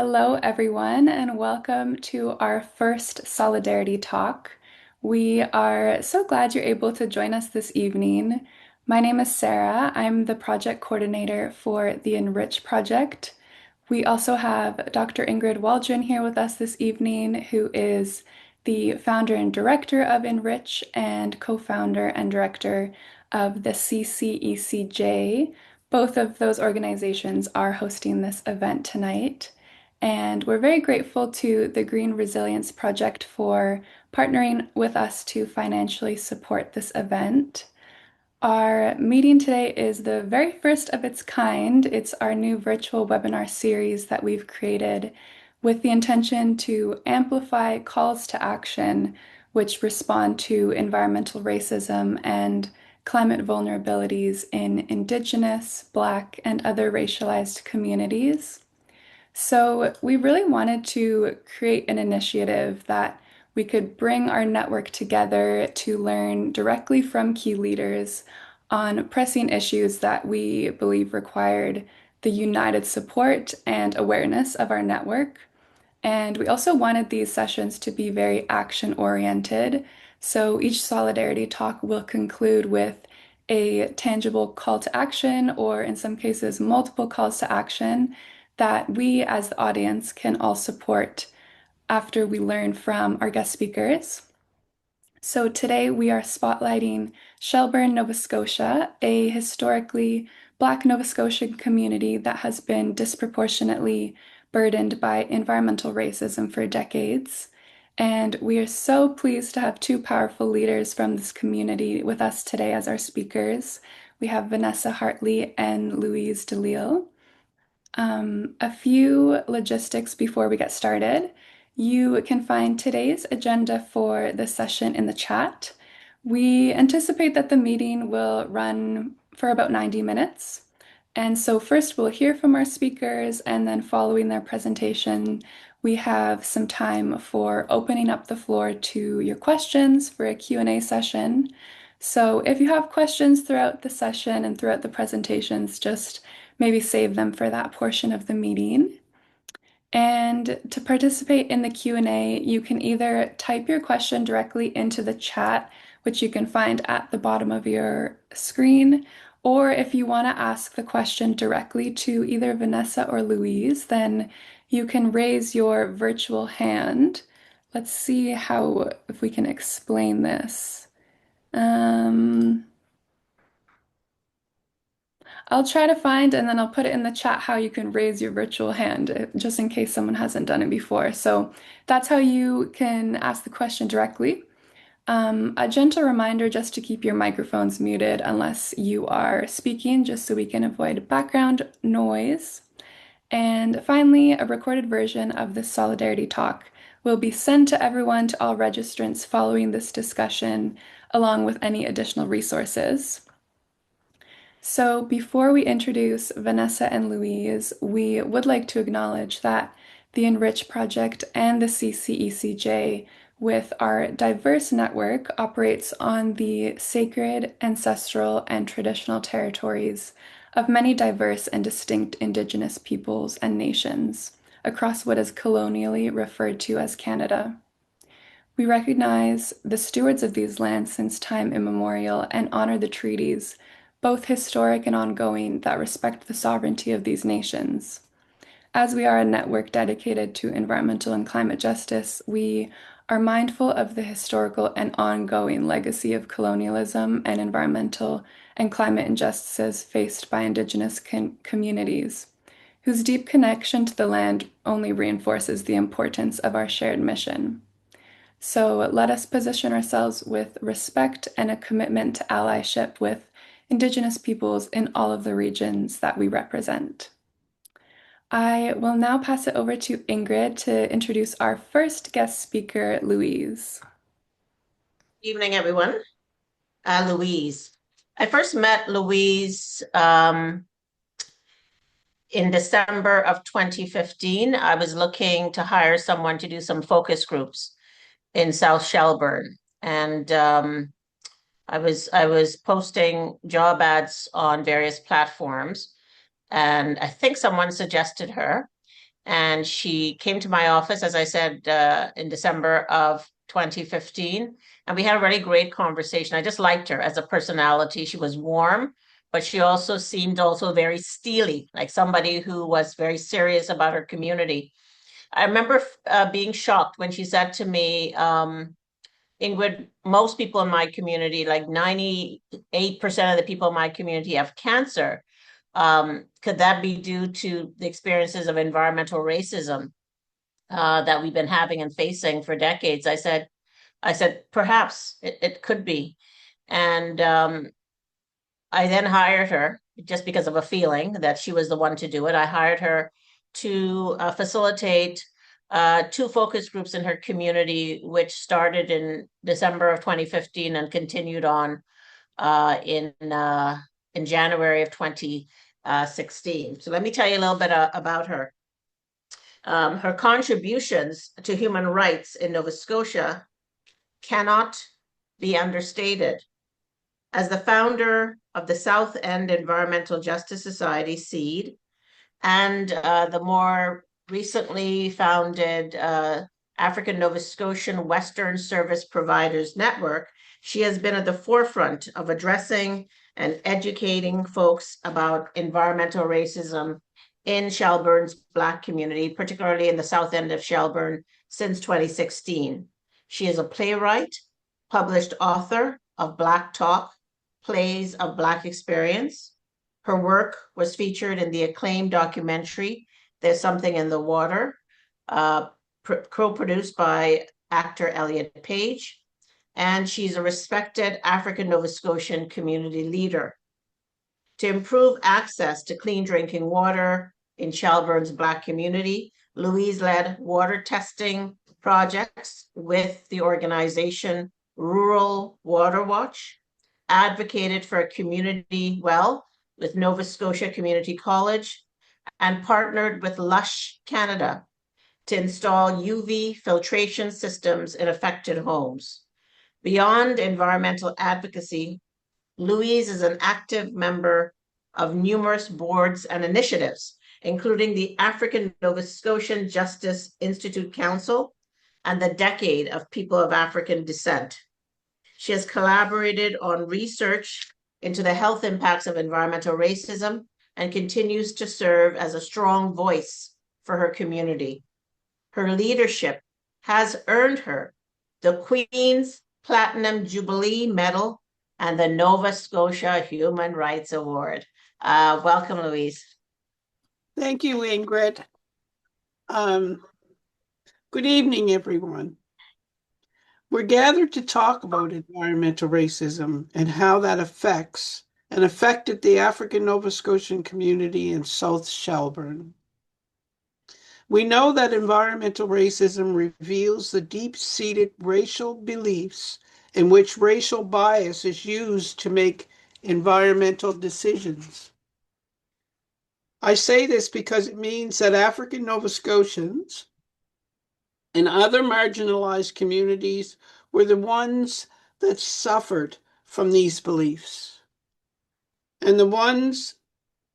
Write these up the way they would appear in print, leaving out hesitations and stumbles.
Hello, everyone, and welcome to our first Solidarity Talk. We are so glad you're able to join us this evening. My name is Sarah. I'm the project coordinator for the ENRICH Project. We also have Dr. Ingrid Waldron here with us this evening, who is the founder and director of ENRICH and co-founder and director of the CCECJ. Both of those organizations are hosting this event tonight. And we're very grateful to the Green Resilience Project for partnering with us to financially support this event. Our meeting today is the very first of its kind. It's our new virtual webinar series that we've created with the intention to amplify calls to action which respond to environmental racism and climate vulnerabilities in Indigenous, Black, and other racialized communities. So we really wanted to create an initiative that we could bring our network together to learn directly from key leaders on pressing issues that we believe required the united support and awareness of our network. And we also wanted these sessions to be very action-oriented. So each solidarity talk will conclude with a tangible call to action, or in some cases, multiple calls to action that we as the audience can all support after we learn from our guest speakers. So today we are spotlighting Shelburne, Nova Scotia, a historically Black Nova Scotian community that has been disproportionately burdened by environmental racism for decades. And we are so pleased to have two powerful leaders from this community with us today as our speakers. We have Vanessa Hartley and Louise Delisle. A few logistics before we get started. You can find today's agenda for this session in the chat. We anticipate that the meeting will run for about 90 minutes. And so first we'll hear from our speakers, and then following their presentation, we have some time for opening up the floor to your questions for a Q&A session. So if you have questions throughout the session and throughout the presentations, just maybe save them for that portion of the meeting. And to participate in the Q&A, you can either type your question directly into the chat, which you can find at the bottom of your screen, or if you want to ask the question directly to either Vanessa or Louise, then you can raise your virtual hand. Let's see if we can explain this. I'll try to find and then I'll put it in the chat how you can raise your virtual hand, just in case someone hasn't done it before. So that's how you can ask the question directly. A gentle reminder just to keep your microphones muted unless you are speaking, just so we can avoid background noise. And finally, a recorded version of this Solidarity Talk will be sent to everyone, to all registrants following this discussion, along with any additional resources. So before we introduce Vanessa and Louise, we would like to acknowledge that the ENRICH Project and the CCECJ, with our diverse network, operates on the sacred, ancestral, and traditional territories of many diverse and distinct Indigenous peoples and nations across what is colonially referred to as Canada. We recognize the stewards of these lands since time immemorial and honor the treaties, both historic and ongoing, that respect the sovereignty of these nations. As we are a network dedicated to environmental and climate justice, we are mindful of the historical and ongoing legacy of colonialism and environmental and climate injustices faced by Indigenous communities, whose deep connection to the land only reinforces the importance of our shared mission. So let us position ourselves with respect and a commitment to allyship with Indigenous peoples in all of the regions that we represent. I will now pass it over to Ingrid to introduce our first guest speaker, Louise. Evening, everyone. Louise. I first met Louise in December of 2015. I was looking to hire someone to do some focus groups in South Shelburne. And I was posting job ads on various platforms, and I think someone suggested her. And she came to my office, as I said, in December of 2015. And we had a really great conversation. I just liked her as a personality. She was warm, but she also seemed also very steely, like somebody who was very serious about her community. I remember being shocked when she said to me, Ingrid, most people in my community, like 98% of the people in my community have cancer. Could that be due to the experiences of environmental racism that we've been having and facing for decades? I said, perhaps it could be. And I then hired her just because of a feeling that she was the one to do it. I hired her to facilitate two focus groups in her community, which started in December of 2015 and continued on in January of 2016. So let me tell you a little bit about her. Her contributions to human rights in Nova Scotia cannot be understated. As the founder of the South End Environmental Justice Society, SEED, and the more recently founded African Nova Scotian Western Service Providers Network, she has been at the forefront of addressing and educating folks about environmental racism in Shelburne's Black community, particularly in the south end of Shelburne, since 2016. She is a playwright, published author of Black Talk, Plays of Black Experience. Her work was featured in the acclaimed documentary, There's Something in the Water, co-produced by actor Elliot Page, and she's a respected African Nova Scotian community leader. To improve access to clean drinking water in Shelburne's Black community, Louise led water testing projects with the organization Rural Water Watch, advocated for a community well with Nova Scotia Community College, and partnered with Lush Canada to install UV filtration systems in affected homes. Beyond environmental advocacy, Louise is an active member of numerous boards and initiatives, including the African Nova Scotian Justice Institute Council and the Decade of People of African Descent. She has collaborated on research into the health impacts of environmental racism and continues to serve as a strong voice for her community. Her leadership has earned her the Queen's Platinum Jubilee Medal and the Nova Scotia Human Rights Award. Welcome, Louise. Thank you, Ingrid. Good evening, everyone. We're gathered to talk about environmental racism and how that affects and affected the African Nova Scotian community in South Shelburne. We know that environmental racism reveals the deep-seated racial beliefs in which racial bias is used to make environmental decisions. I say this because it means that African Nova Scotians and other marginalized communities were the ones that suffered from these beliefs, and the ones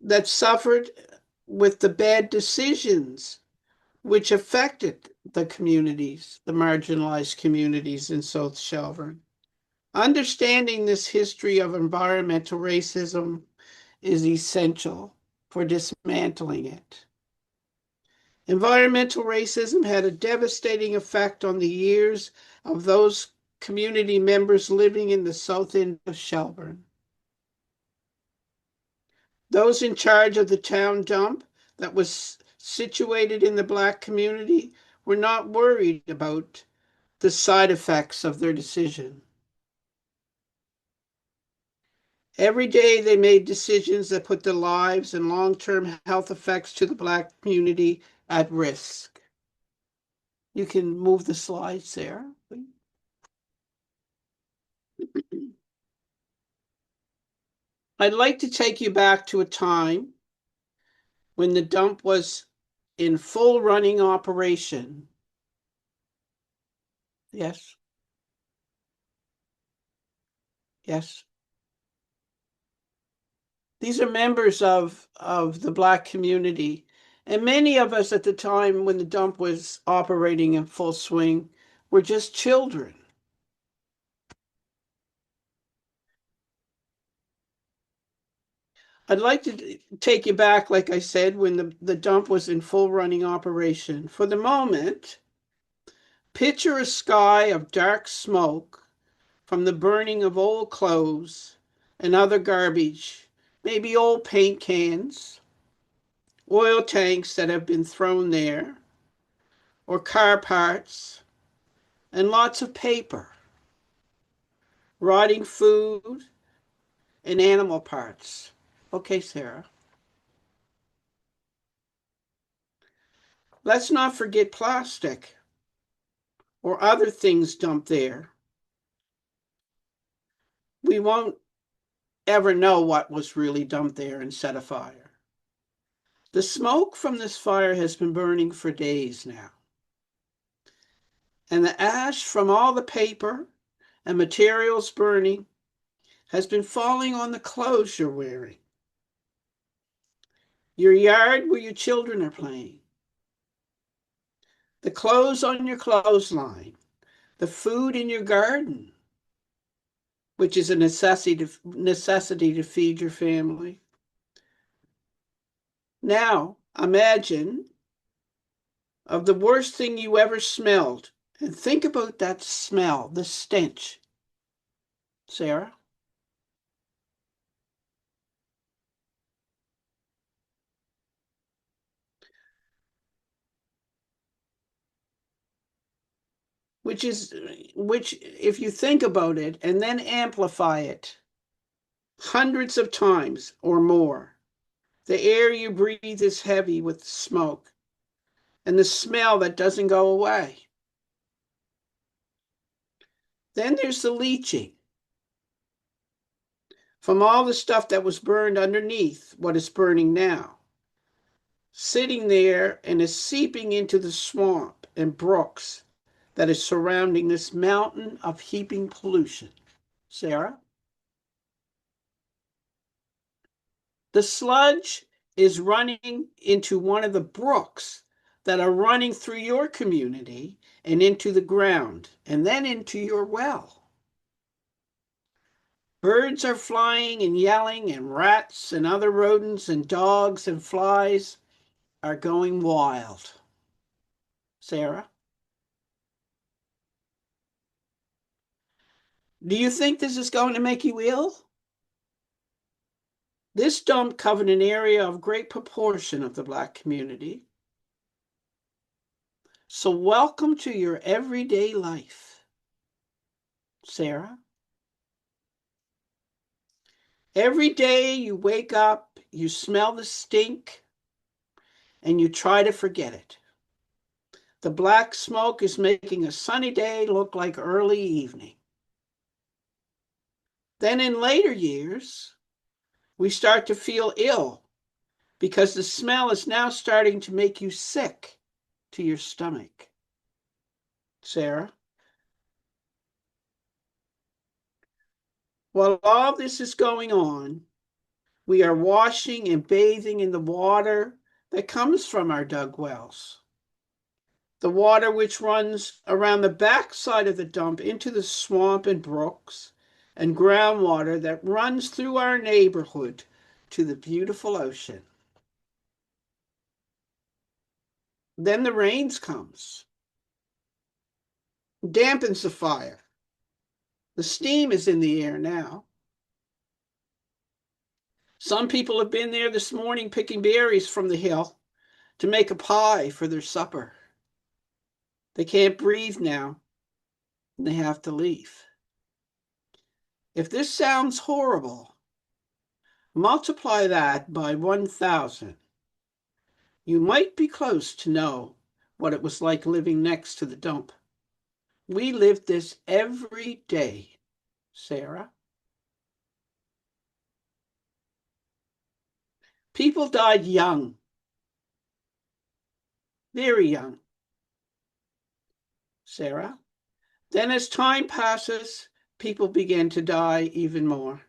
that suffered with the bad decisions which affected the communities, the marginalized communities in South Shelburne. Understanding this history of environmental racism is essential for dismantling it. Environmental racism had a devastating effect on the years of those community members living in the south end of Shelburne. Those in charge of the town dump that was situated in the Black community were not worried about the side effects of their decision. Every day they made decisions that put the lives and long-term health effects to the Black community at risk. You can move the slides there. I'd like to take you back to a time when the dump was in full running operation. Yes. Yes. These are members of the Black community, And many of us at the time when the dump was operating in full swing were just children. I'd like to take you back, like I said, when the dump was in full running operation. For the moment, picture a sky of dark smoke from the burning of old clothes and other garbage, maybe old paint cans, oil tanks that have been thrown there, or car parts, and lots of paper, rotting food, and animal parts. Okay, Sarah. Let's not forget plastic or other things dumped there. We won't ever know what was really dumped there and set afire. The smoke from this fire has been burning for days now. And the ash from all the paper and materials burning has been falling on the clothes you're wearing, your yard where your children are playing, the clothes on your clothesline, the food in your garden, which is a necessity to feed your family. Now, imagine of the worst thing you ever smelled and think about that smell, the stench. Sarah? Which, if you think about it and then amplify it hundreds of times or more, the air you breathe is heavy with smoke and the smell that doesn't go away. Then there's the leaching from all the stuff that was burned underneath what is burning now, sitting there and is seeping into the swamp and brooks that is surrounding this mountain of heaping pollution. Sarah? The sludge is running into one of the brooks that are running through your community and into the ground and then into your well. Birds are flying and yelling, and rats and other rodents and dogs and flies are going wild. Sarah? Do you think this is going to make you ill? This dump covered an area of great proportion of the Black community. So welcome to your everyday life. Sarah? Every day you wake up, you smell the stink, and you try to forget it. The black smoke is making a sunny day look like early evening. Then in later years, we start to feel ill because the smell is now starting to make you sick to your stomach. Sarah? While all this is going on, we are washing and bathing in the water that comes from our dug wells. The water which runs around the back side of the dump into the swamp and brooks, and groundwater that runs through our neighborhood to the beautiful ocean. Then the rains comes, dampens the fire. The steam is in the air now. Some people have been there this morning picking berries from the hill to make a pie for their supper. They can't breathe now, and they have to leave. If this sounds horrible, multiply that by 1,000. You might be close to know what it was like living next to the dump. We lived this every day, Sarah. People died young, very young. Sarah. Then as time passes, people begin to die even more.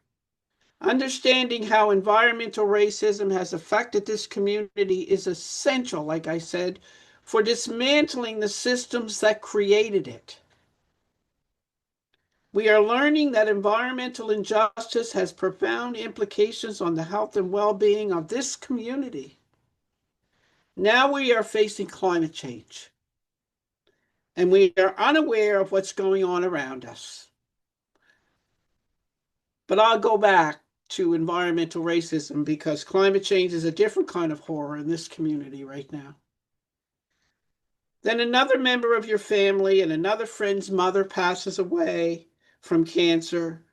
Understanding how environmental racism has affected this community is essential, like I said, for dismantling the systems that created it. We are learning that environmental injustice has profound implications on the health and well-being of this community. Now we are facing climate change, and we are unaware of what's going on around us. But I'll go back to environmental racism because climate change is a different kind of horror in this community right now. Then another member of your family and another friend's mother passes away from cancer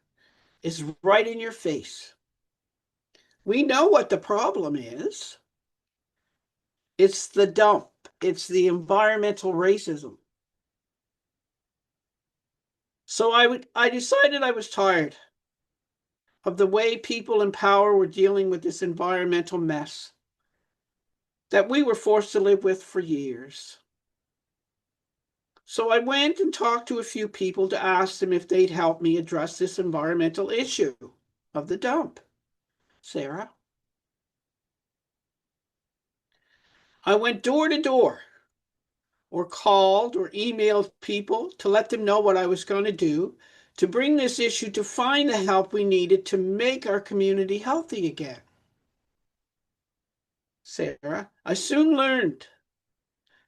is right in your face. We know what the problem is. It's the dump. It's the environmental racism. So I decided I was tired of the way people in power were dealing with this environmental mess that we were forced to live with for years. So I went and talked to a few people to ask them if they'd help me address this environmental issue of the dump. Sarah? I went door to door or called or emailed people to let them know what I was going to do to bring this issue to find the help we needed to make our community healthy again. Sarah, I soon learned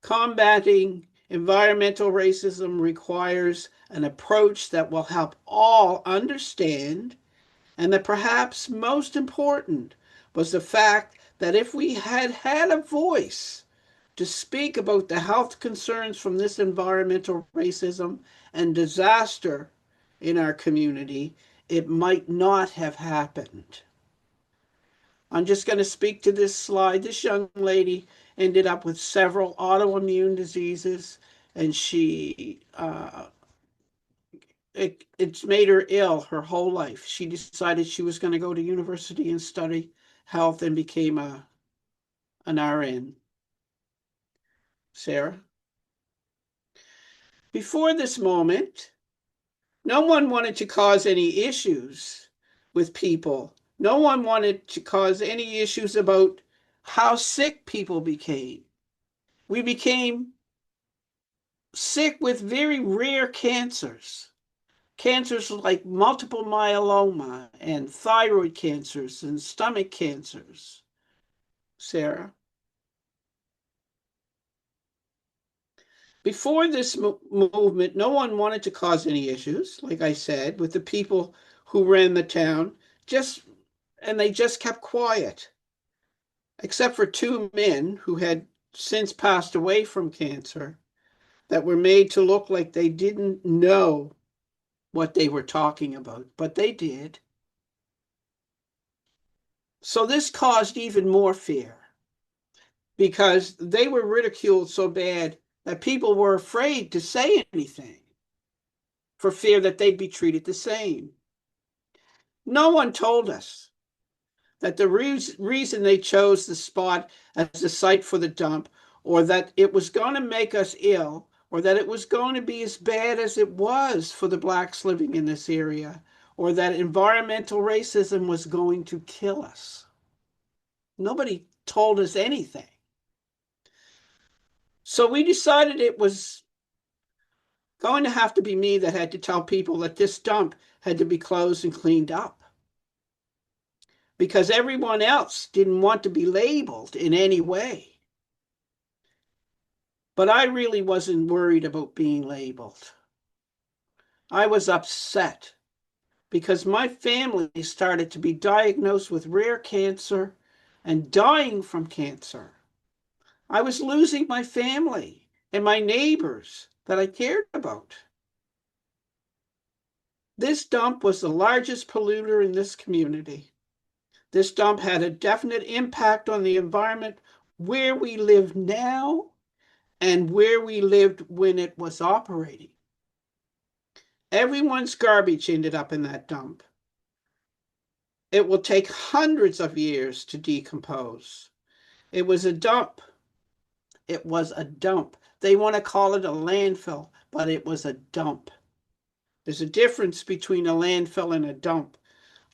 combating environmental racism requires an approach that will help all understand, and that perhaps most important was the fact that if we had had a voice to speak about the health concerns from this environmental racism and disaster in our community, it might not have happened. I'm just going to speak to this slide. This young lady ended up with several autoimmune diseases, and it's made her ill her whole life. She decided she was going to go to university and study health and became an RN. Sarah? Before this moment, no one wanted to cause any issues with people. No one wanted to cause any issues about how sick people became. We became sick with very rare cancers. Cancers like multiple myeloma and thyroid cancers and stomach cancers. Sarah? Before this movement, no one wanted to cause any issues, like I said, with the people who ran the town, and they just kept quiet, except for two men who had since passed away from cancer that were made to look like they didn't know what they were talking about, but they did. So this caused even more fear because they were ridiculed so bad that people were afraid to say anything for fear that they'd be treated the same. No one told us that the reason they chose the spot as a site for the dump, or that it was going to make us ill, or that it was going to be as bad as it was for the blacks living in this area, or that environmental racism was going to kill us. Nobody told us anything. So we decided it was going to have to be me that had to tell people that this dump had to be closed and cleaned up, because everyone else didn't want to be labeled in any way. But I really wasn't worried about being labeled. I was upset because my family started to be diagnosed with rare cancer and dying from cancer. I was losing my family and my neighbors that I cared about. This dump was the largest polluter in this community. This dump had a definite impact on the environment where we live now and where we lived when it was operating. Everyone's garbage ended up in that dump. It will take hundreds of years to decompose. It was a dump. It was a dump. They want to call it a landfill, but it was a dump. There's a difference between a landfill and a dump.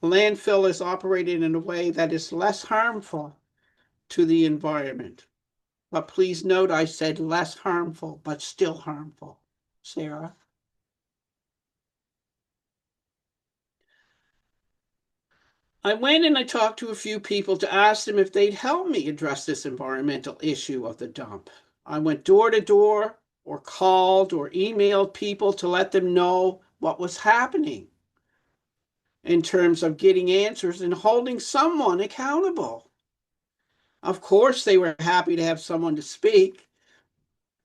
landfill is operated in a way that is less harmful to the environment. But please note I said less harmful, but still harmful. Sarah? I went and I talked to a few people to ask them if they'd help me address this environmental issue of the dump. I went door to door or called or emailed people to let them know what was happening in terms of getting answers and holding someone accountable. Of course, they were happy to have someone to speak,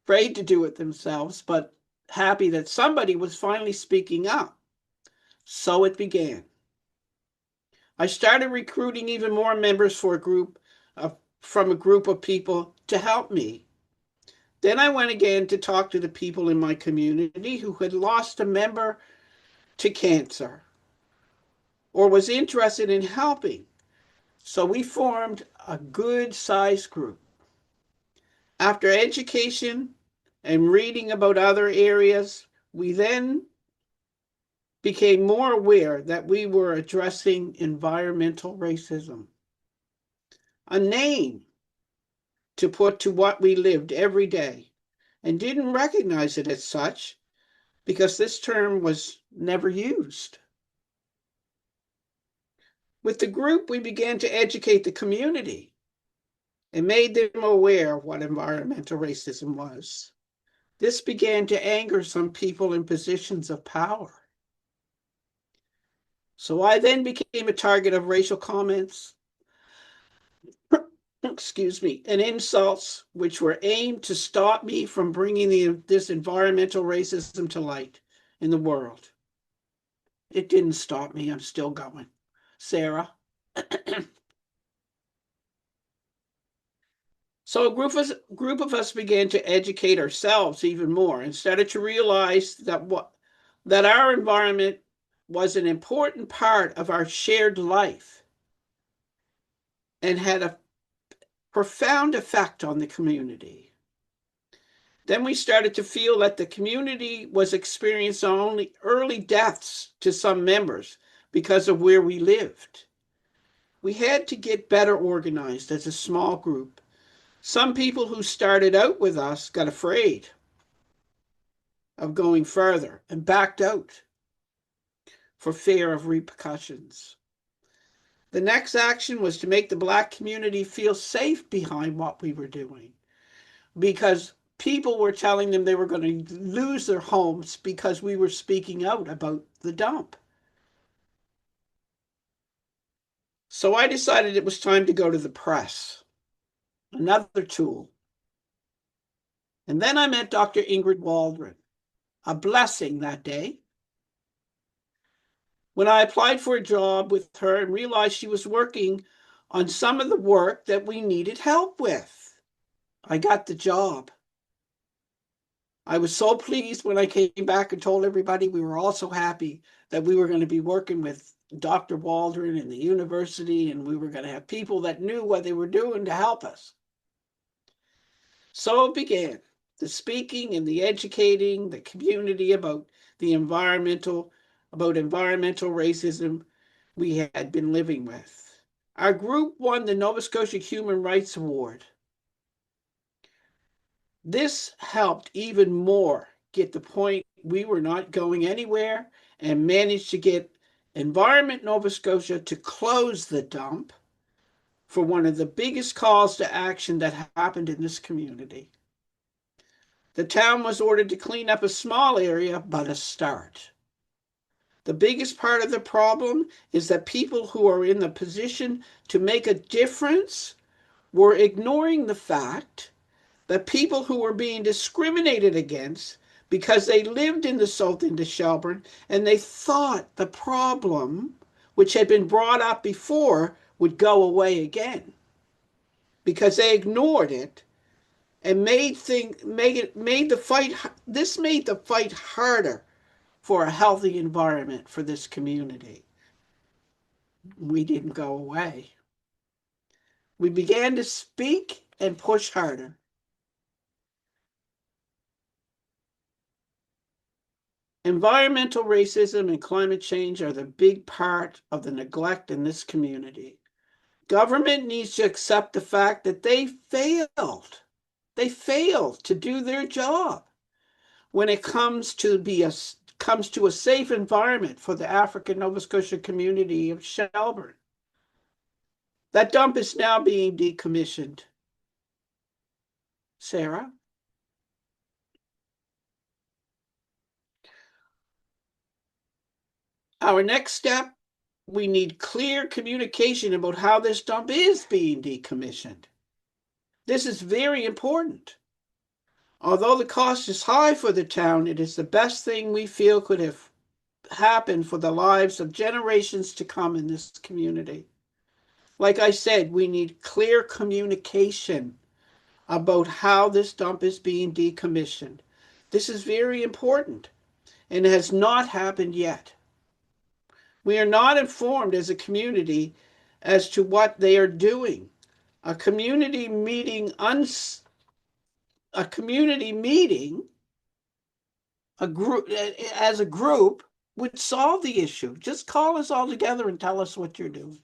afraid to do it themselves, but happy that somebody was finally speaking up. So it began. I started recruiting even more members for from a group of people to help me. Then I went again to talk to the people in my community who had lost a member to cancer or was interested in helping. So we formed a good-sized group. After education and reading about other areas, we then became more aware that we were addressing environmental racism, a name to put to what we lived every day, and didn't recognize it as such because this term was never used. With the group, we began to educate the community and made them aware of what environmental racism was. This began to anger some people in positions of power. So I then became a target of racial comments, excuse me, and insults which were aimed to stop me from bringing this environmental racism to light in the world. It didn't stop me. I'm still going. Sarah? So a group of us began to educate ourselves even more and started to realize that our environment was an important part of our shared life and had a profound effect on the community. Then we started to feel that the community was experiencing only early deaths to some members because of where we lived. We had to get better organized as a small group. Some people who started out with us got afraid of going further and backed out for fear of repercussions. The next action was to make the Black community feel safe behind what we were doing, because people were telling them they were going to lose their homes because we were speaking out about the dump. So I decided it was time to go to the press, another tool. And then I met Dr. Ingrid Waldron, a blessing that day. When I applied for a job with her and realized she was working on some of the work that we needed help with, I got the job. I was so pleased when I came back and told everybody we were all so happy that we were going to be working with Dr. Waldron and the university, and we were going to have people that knew what they were doing to help us. So it began, the speaking and the educating the community about environmental racism we had been living with. Our group won the Nova Scotia Human Rights Award. This helped even more get the point we were not going anywhere and managed to get Environment Nova Scotia to close the dump for one of the biggest calls to action that happened in this community. The town was ordered to clean up a small area, but a start. The biggest part of the problem is that people who are in the position to make a difference were ignoring the fact that people who were being discriminated against because they lived in the south end of Shelburne and they thought the problem, which had been brought up before, would go away again because they ignored it and made the fight harder for a healthy environment for this community. We didn't go away. We began to speak and push harder. Environmental racism and climate change are the big part of the neglect in this community. Government needs to accept the fact that they failed. They failed to do their job when it comes to a safe environment for the African Nova Scotia community of Shelburne. That dump is now being decommissioned. Sarah? Our next step, we need clear communication about how this dump is being decommissioned. This is very important. Although the cost is high for the town, it is the best thing we feel could have happened for the lives of generations to come in this community. Like I said, we need clear communication about how this dump is being decommissioned. This is very important and has not happened yet. We are not informed as a community as to what they are doing. A community meeting, a group as a group would solve the issue. Just call us all together and tell us what you're doing.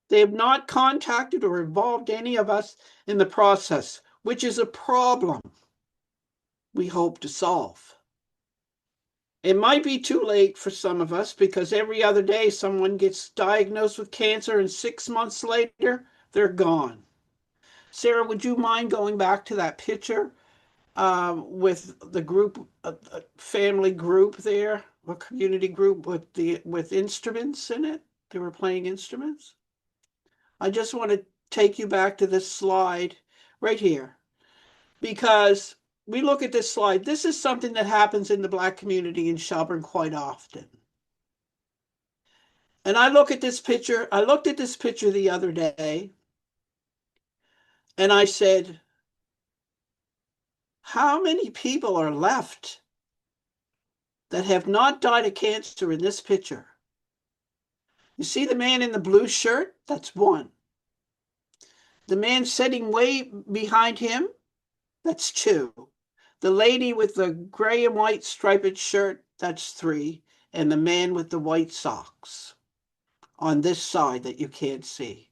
They have not contacted or involved any of us in the process, which is a problem we hope to solve. It might be too late for some of us because every other day someone gets diagnosed with cancer and 6 months later, they're gone. Sarah, would you mind going back to that picture with the group, family group there, a community group with instruments in it? They were playing instruments. I just want to take you back to this slide right here, because we look at this slide. This is something that happens in the Black community in Shelburne quite often. And I looked at this picture the other day, and I said, how many people are left that have not died of cancer in this picture? You see the man in the blue shirt? That's one. The man sitting way behind him? That's two. The lady with the gray and white striped shirt? That's three. And the man with the white socks on this side that you can't see.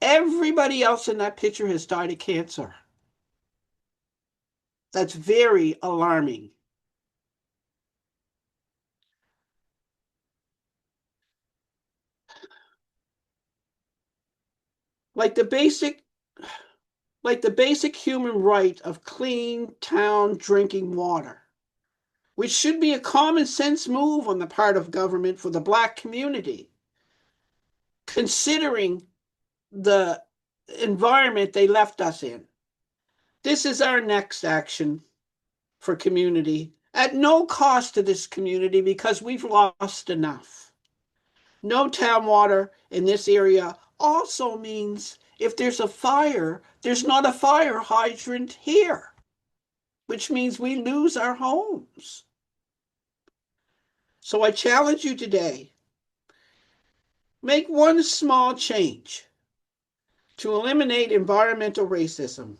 Everybody else in that picture has died of cancer. That's very alarming. Like the basic human right of clean town drinking water, which should be a common sense move on the part of government for the Black community, considering the environment they left us in. This is our next action for community, at no cost to this community because we've lost enough. No town water in this area also means if there's a fire, there's not a fire hydrant here, which means we lose our homes. So I challenge you today, make one small change to eliminate environmental racism.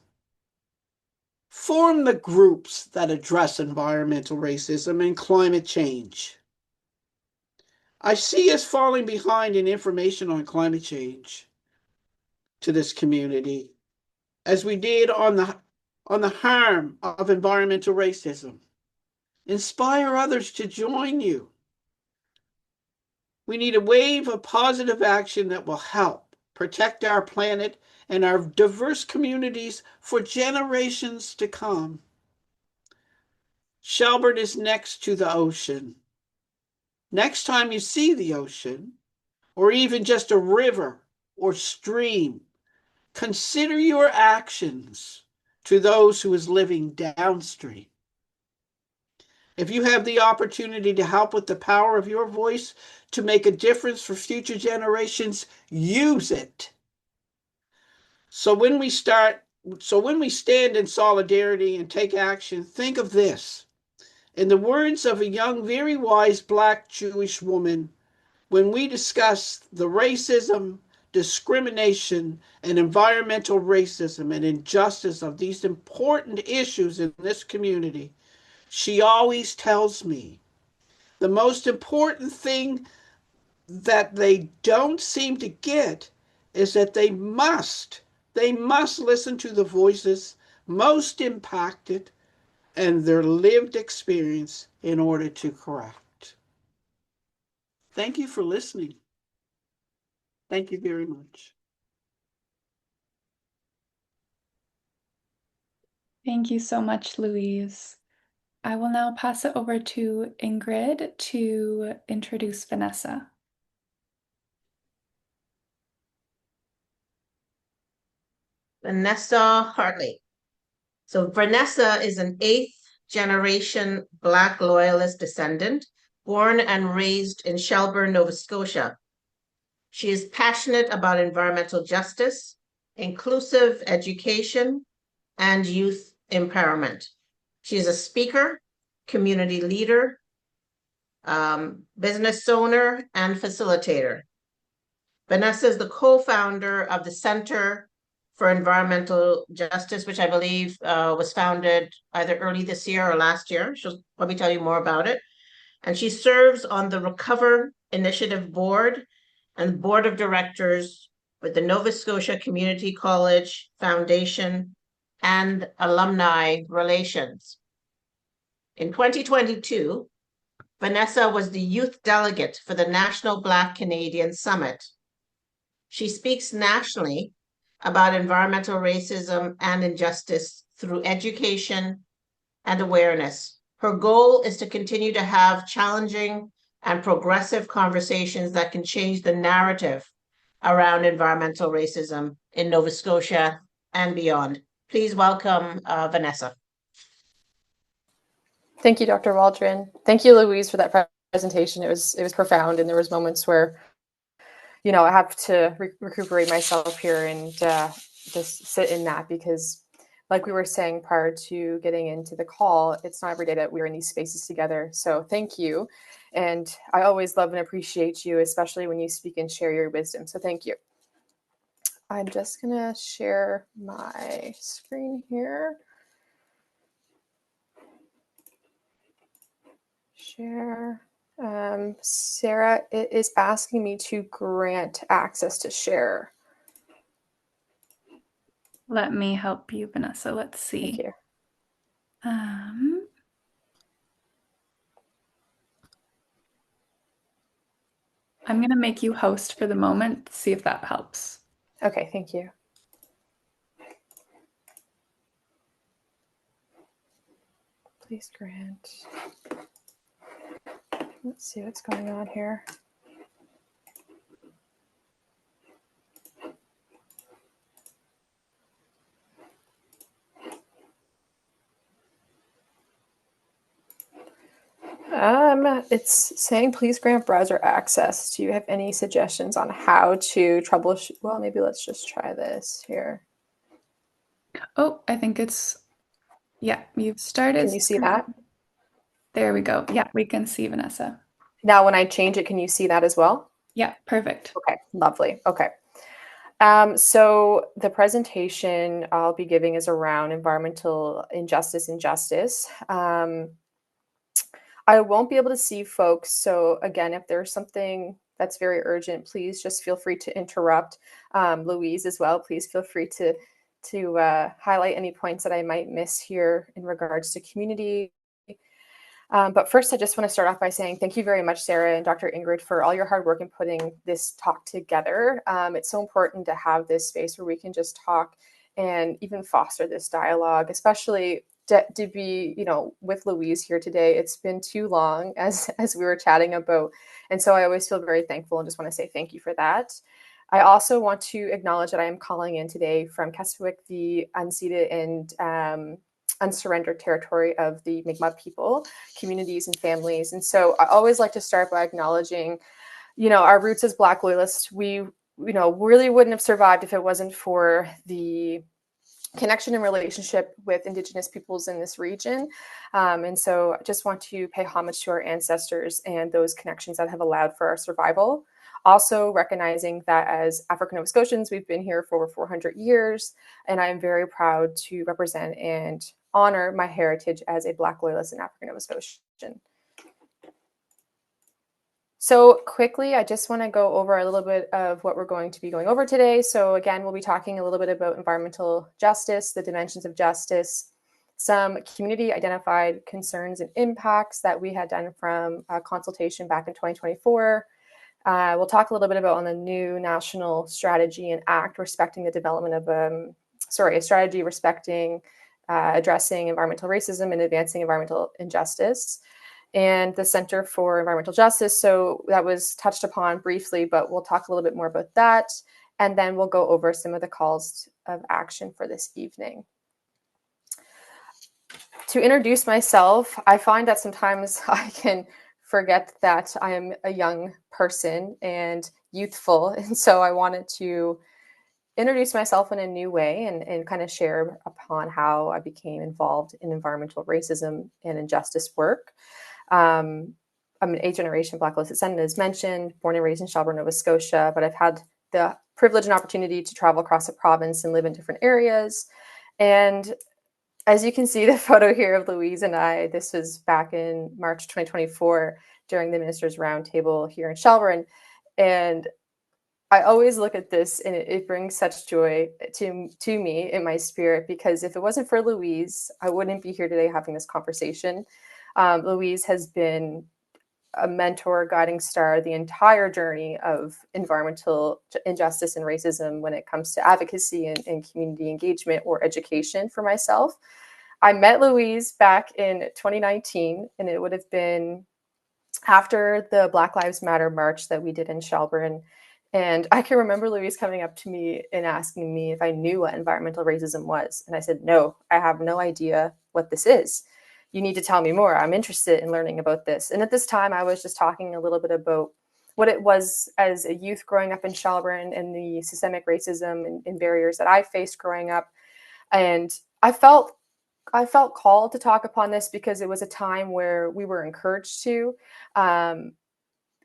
Form the groups that address environmental racism and climate change. I see us falling behind in information on climate change to this community, as we did on the harm of environmental racism. Inspire others to join you. We need a wave of positive action that will help protect our planet and our diverse communities for generations to come. Shelburne is next to the ocean. Next time you see the ocean, or even just a river or stream, consider your actions to those who is living downstream. If you have the opportunity to help with the power of your voice to make a difference for future generations, use it. So when we stand in solidarity and take action, think of this. In the words of a young, very wise Black Jewish woman, when we discuss the racism, discrimination and environmental racism and injustice of these important issues in this community, she always tells me the most important thing that they don't seem to get is that they must listen to the voices most impacted and their lived experience in order to correct. Thank you for listening. Thank you very much. Thank you so much, Louise. I will now pass it over to Ingrid to introduce Vanessa. Vanessa Hartley. So Vanessa is an 8th generation Black Loyalist descendant, born and raised in Shelburne, Nova Scotia. She is passionate about environmental justice, inclusive education, and youth empowerment. She is a speaker, community leader, business owner, and facilitator. Vanessa is the co-founder of the Center for Environmental Justice, which I believe was founded either early this year or last year. She'll probably tell you more about it. And she serves on the Recover Initiative Board and Board of Directors with the Nova Scotia Community College Foundation and Alumni Relations. In 2022, Vanessa was the youth delegate for the National Black Canadian Summit. She speaks nationally about environmental racism and injustice through education and awareness. Her goal is to continue to have challenging and progressive conversations that can change the narrative around environmental racism in Nova Scotia and beyond. Please welcome Vanessa. Thank you, Dr. Waldron. Thank you, Louise, for that presentation. It was profound, and there was moments where, you know, I have to recuperate myself here and just sit in that, because like we were saying prior to getting into the call, it's not every day that we're in these spaces together. So thank you. And I always love and appreciate you, especially when you speak and share your wisdom. So thank you. I'm just going to share my screen here. Share. Sarah, it is asking me to grant access to share. Let me help you, Vanessa. Let's see. Thank you. I'm going to make you host for the moment, see if that helps. Okay, thank you. Please grant. Let's see what's going on here. It's saying please grant browser access. Do you have any suggestions on how to troubleshoot? Well, maybe let's just try this here. Oh, I think it's, yeah, you've started. Can you see that? There we go. Yeah, we can see Vanessa. Now, when I change it, can you see that as well? Yeah, perfect. Okay, lovely. Okay. So the presentation I'll be giving is around environmental injustice and justice. I won't be able to see folks. So again, if there's something that's very urgent, please just feel free to interrupt. Louise as well, please feel free to highlight any points that I might miss here in regards to community. But first, I just want to start off by saying thank you very much, Sarah and Dr. Ingrid, for all your hard work in putting this talk together. It's so important to have this space where we can just talk and even foster this dialogue, especially to be, you know, with Louise here today. It's been too long, as we were chatting about. And so I always feel very thankful and just want to say thank you for that. I also want to acknowledge that I am calling in today from Keswick, the unceded and unsurrendered territory of the Mi'kmaq people, communities and families. And so I always like to start by acknowledging, you know, our roots as Black loyalists. We, you know, really wouldn't have survived if it wasn't for the connection and relationship with Indigenous peoples in this region. And so I just want to pay homage to our ancestors and those connections that have allowed for our survival. Also recognizing that as African Nova Scotians, we've been here for over 400 years, and I am very proud to represent and honor my heritage as a Black Loyalist and African Nova Scotian. So quickly, I just want to go over a little bit of what we're going to be going over today. So again, we'll be talking a little bit about environmental justice, the dimensions of justice, some community identified concerns and impacts that we had done from a consultation back in 2024. We'll talk a little bit about on the new national strategy and act respecting the development of, a strategy respecting addressing environmental racism and advancing environmental injustice, and the Center for Environmental Justice. So that was touched upon briefly, but we'll talk a little bit more about that. And then we'll go over some of the calls of action for this evening. To introduce myself, I find that sometimes I can forget that I am a young person and youthful. And so I wanted to introduce myself in a new way and kind of share upon how I became involved in environmental racism and injustice work. I'm an 8th-generation Black Loyalist descendant, as mentioned, born and raised in Shelburne, Nova Scotia, but I've had the privilege and opportunity to travel across the province and live in different areas. And as you can see, the photo here of Louise and I, this was back in March 2024 during the Ministers' Roundtable here in Shelburne. And I always look at this and it brings such joy to me in my spirit, because if it wasn't for Louise, I wouldn't be here today having this conversation. Louise has been a mentor, guiding star, the entire journey of environmental injustice and racism when it comes to advocacy and community engagement or education for myself. I met Louise back in 2019, and it would have been after the Black Lives Matter march that we did in Shelburne. And I can remember Louise coming up to me and asking me if I knew what environmental racism was. And I said, no, I have no idea what this is. You need to tell me more. I'm interested in learning about this. And at this time, I was just talking a little bit about what it was as a youth growing up in Shelburne and the systemic racism and barriers that I faced growing up. And I felt called to talk upon this because it was a time where we were encouraged to.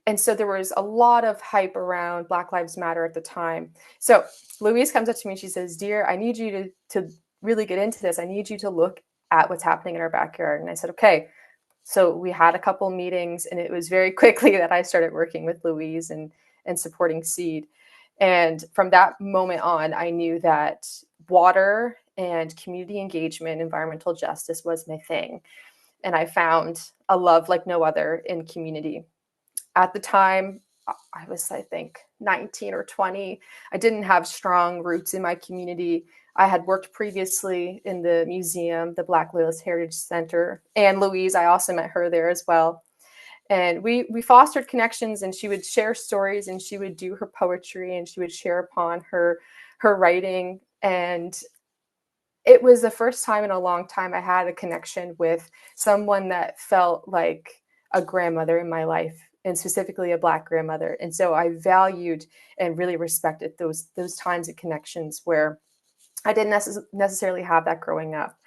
And so there was a lot of hype around Black Lives Matter at the time. So Louise comes up to me, she says, "Dear, I need you to really get into this. I need you to look at what's happening in our backyard." And I said, okay. So we had a couple meetings, and it was very quickly that I started working with Louise and supporting SEED. And from that moment on, I knew that water and community engagement, environmental justice was my thing. And I found a love like no other in community. At the time, I was, I think, 19 or 20. I didn't have strong roots in my community. I had worked previously in the museum, the Black Loyalist Heritage Center, and Louise, I also met her there as well. And we fostered connections, and she would share stories, and she would do her poetry, and she would share upon her writing. And it was the first time in a long time I had a connection with someone that felt like a grandmother in my life, and specifically a Black grandmother. And so I valued and really respected those times of connections where I didn't necessarily have that growing up.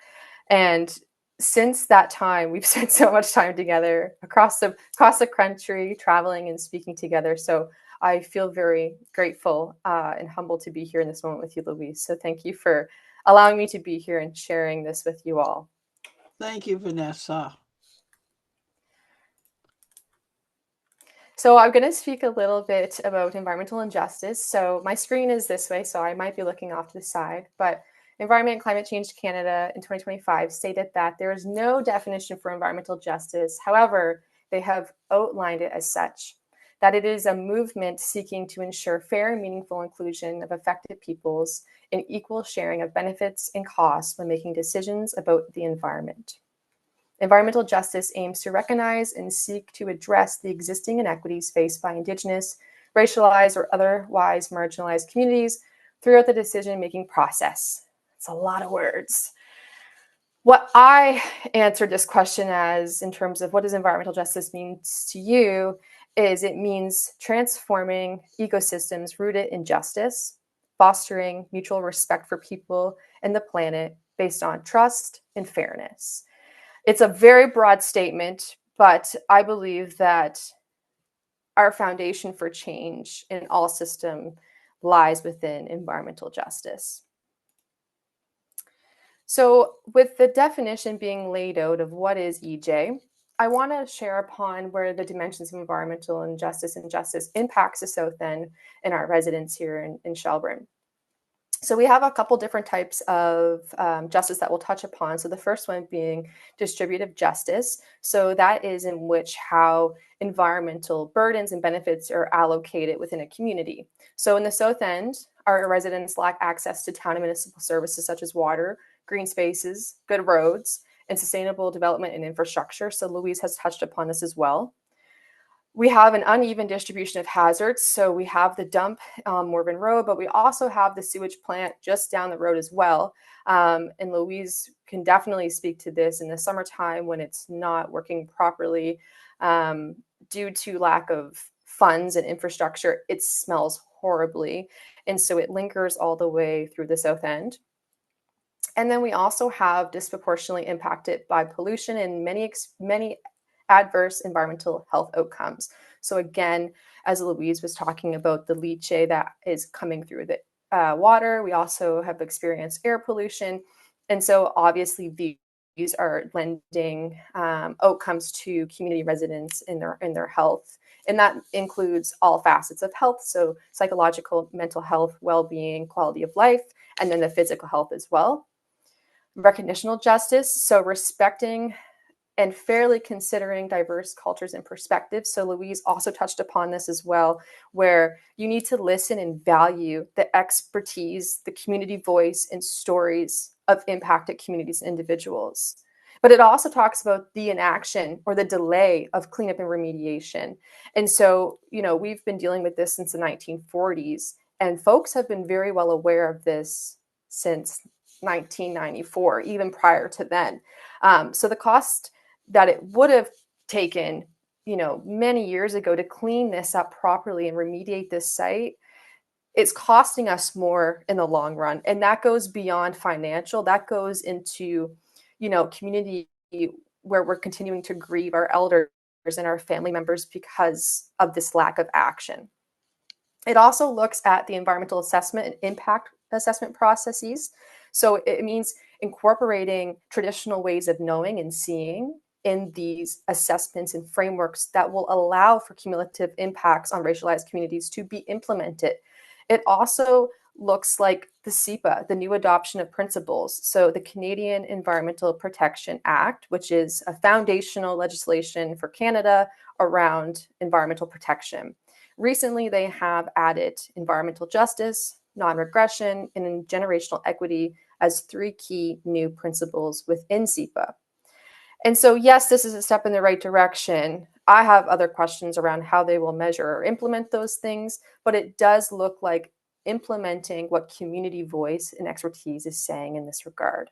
And since that time, we've spent so much time together across the country, traveling and speaking together. So I feel very grateful and humbled to be here in this moment with you, Louise. So thank you for allowing me to be here and sharing this with you all. Thank you, Vanessa. So I'm going to speak a little bit about environmental injustice. So my screen is this way, so I might be looking off to the side, but Environment and Climate Change Canada in 2025 stated that there is no definition for environmental justice. However, they have outlined it as such, that it is a movement seeking to ensure fair and meaningful inclusion of affected peoples and equal sharing of benefits and costs when making decisions about the environment. Environmental justice aims to recognize and seek to address the existing inequities faced by Indigenous, racialized, or otherwise marginalized communities throughout the decision-making process. It's a lot of words. What I answered this question as, in terms of what does environmental justice mean to you, is it means transforming ecosystems rooted in justice, fostering mutual respect for people and the planet based on trust and fairness. It's a very broad statement, but I believe that our foundation for change in all system lies within environmental justice. So with the definition being laid out of what is EJ, I want to share upon where the dimensions of environmental injustice and justice impacts the South End and our residents here in Shelburne. So we have a couple different types of justice that we'll touch upon. So the first one being distributive justice. So that is in which how environmental burdens and benefits are allocated within a community. So in the South End, our residents lack access to town and municipal services such as water, green spaces, good roads, and sustainable development and infrastructure. So Louise has touched upon this as well. We have an uneven distribution of hazards. So we have the dump on Morven Road, but we also have the sewage plant just down the road as well. And Louise can definitely speak to this in the summertime when it's not working properly due to lack of funds and infrastructure. It smells horribly. And so it lingers all the way through the South End. And then we also have disproportionately impacted by pollution and many adverse environmental health outcomes. So again, as Louise was talking about the leachate that is coming through the water, we also have experienced air pollution. And so obviously these are lending outcomes to community residents in their health. And that includes all facets of health. So psychological, mental health, well-being, quality of life, and then the physical health as well. Recognitional justice, so respecting and fairly considering diverse cultures and perspectives. So Louise also touched upon this as well, where you need to listen and value the expertise, the community voice, and stories of impacted communities and individuals. But it also talks about the inaction or the delay of cleanup and remediation. And so, we've been dealing with this since the 1940s, and folks have been very well aware of this since 1994, even prior to then. So the cost that it would have taken, many years ago to clean this up properly and remediate this site, it's costing us more in the long run. And that goes beyond financial. That goes into, community where we're continuing to grieve our elders and our family members because of this lack of action. It also looks at the environmental assessment and impact assessment processes. So it means incorporating traditional ways of knowing and seeing in these assessments and frameworks that will allow for cumulative impacts on racialized communities to be implemented. It also looks like the CEPA, the new adoption of principles. So the Canadian Environmental Protection Act, which is a foundational legislation for Canada around environmental protection. Recently, they have added environmental justice, non-regression, and generational equity as 3 key new principles within CEPA. And so, yes, this is a step in the right direction. I have other questions around how they will measure or implement those things, but it does look like implementing what community voice and expertise is saying in this regard.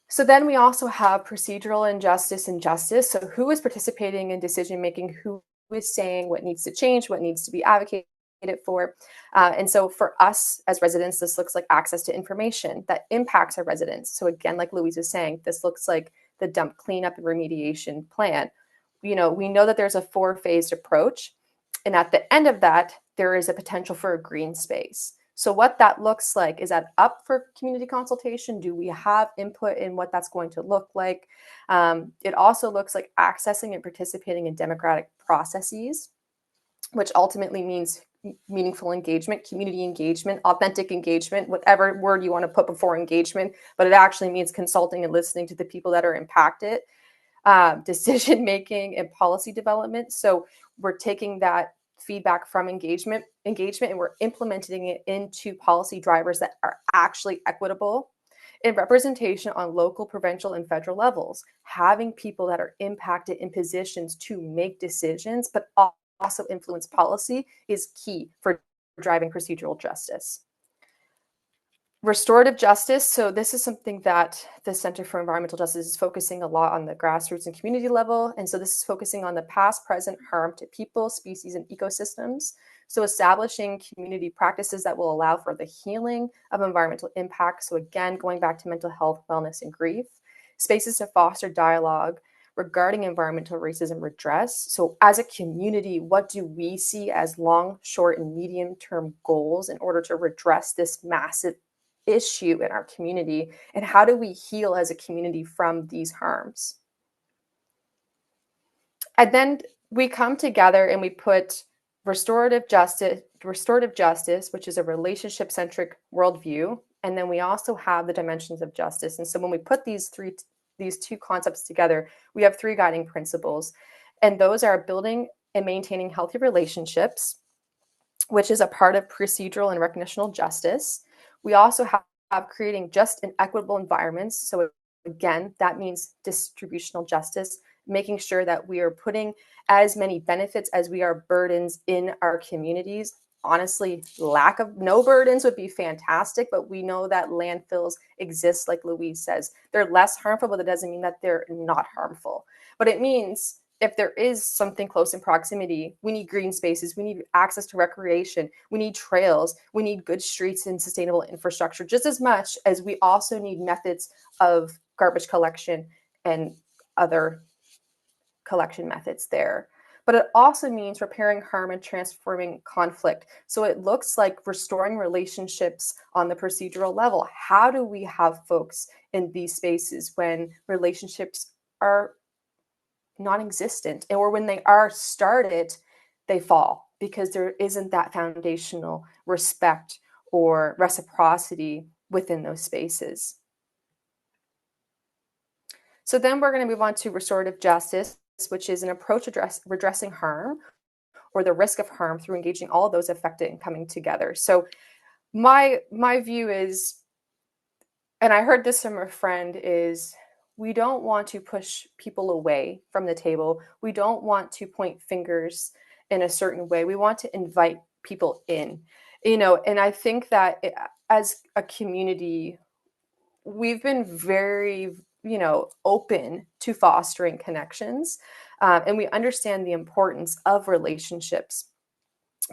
So then we also have procedural injustice and justice. So who is participating in decision-making, who is saying what needs to change, what needs to be advocated for. And so for us as residents, this looks like access to information that impacts our residents. So again, like Louise was saying, this looks like the dump cleanup and remediation plan. We know that there's a 4-phased approach. And at the end of that, there is a potential for a green space. So what that looks like, is that up for community consultation? Do we have input in what that's going to look like? It also looks like accessing and participating in democratic processes, which ultimately means meaningful engagement, community engagement, authentic engagement, whatever word you want to put before engagement, but it actually means consulting and listening to the people that are impacted, decision-making and policy development. So we're taking that feedback from engagement, and we're implementing it into policy drivers that are actually equitable in representation on local, provincial, and federal levels, having people that are impacted in positions to make decisions, but also influence policy is key for driving procedural justice. Restorative justice. So this is something that the Center for Environmental Justice is focusing a lot on the grassroots and community level. And so this is focusing on the past, present harm to people, species, and ecosystems. So establishing community practices that will allow for the healing of environmental impact. So again, going back to mental health, wellness, and grief. Spaces to foster dialogue, regarding environmental racism redress. So as a community, what do we see as long, short, and medium-term goals in order to redress this massive issue in our community? And how do we heal as a community from these harms? And then we come together and we put restorative justice, which is a relationship-centric worldview. And then we also have the dimensions of justice. And so when we put these two concepts together, we have three guiding principles. And those are building and maintaining healthy relationships, which is a part of procedural and recognitional justice. We also have creating just and equitable environments. So again, that means distributional justice, making sure that we are putting as many benefits as we are burdens in our communities. Honestly, lack of no burdens would be fantastic, but we know that landfills exist, like Louise says. They're less harmful, but that doesn't mean that they're not harmful. But it means if there is something close in proximity, we need green spaces, we need access to recreation, we need trails, we need good streets and sustainable infrastructure, just as much as we also need methods of garbage collection and other collection methods there. But it also means repairing harm and transforming conflict. So it looks like restoring relationships on the procedural level. How do we have folks in these spaces when relationships are non-existent, or when they are started, they fall because there isn't that foundational respect or reciprocity within those spaces? So then we're going to move on to restorative justice, which is an approach redressing harm or the risk of harm through engaging all of those affected and coming together. So my view is, and I heard this from a friend, is we don't want to push people away from the table. We don't want to point fingers in a certain way. We want to invite people in, and I think that as a community, we've been very, open to fostering connections, and we understand the importance of relationships.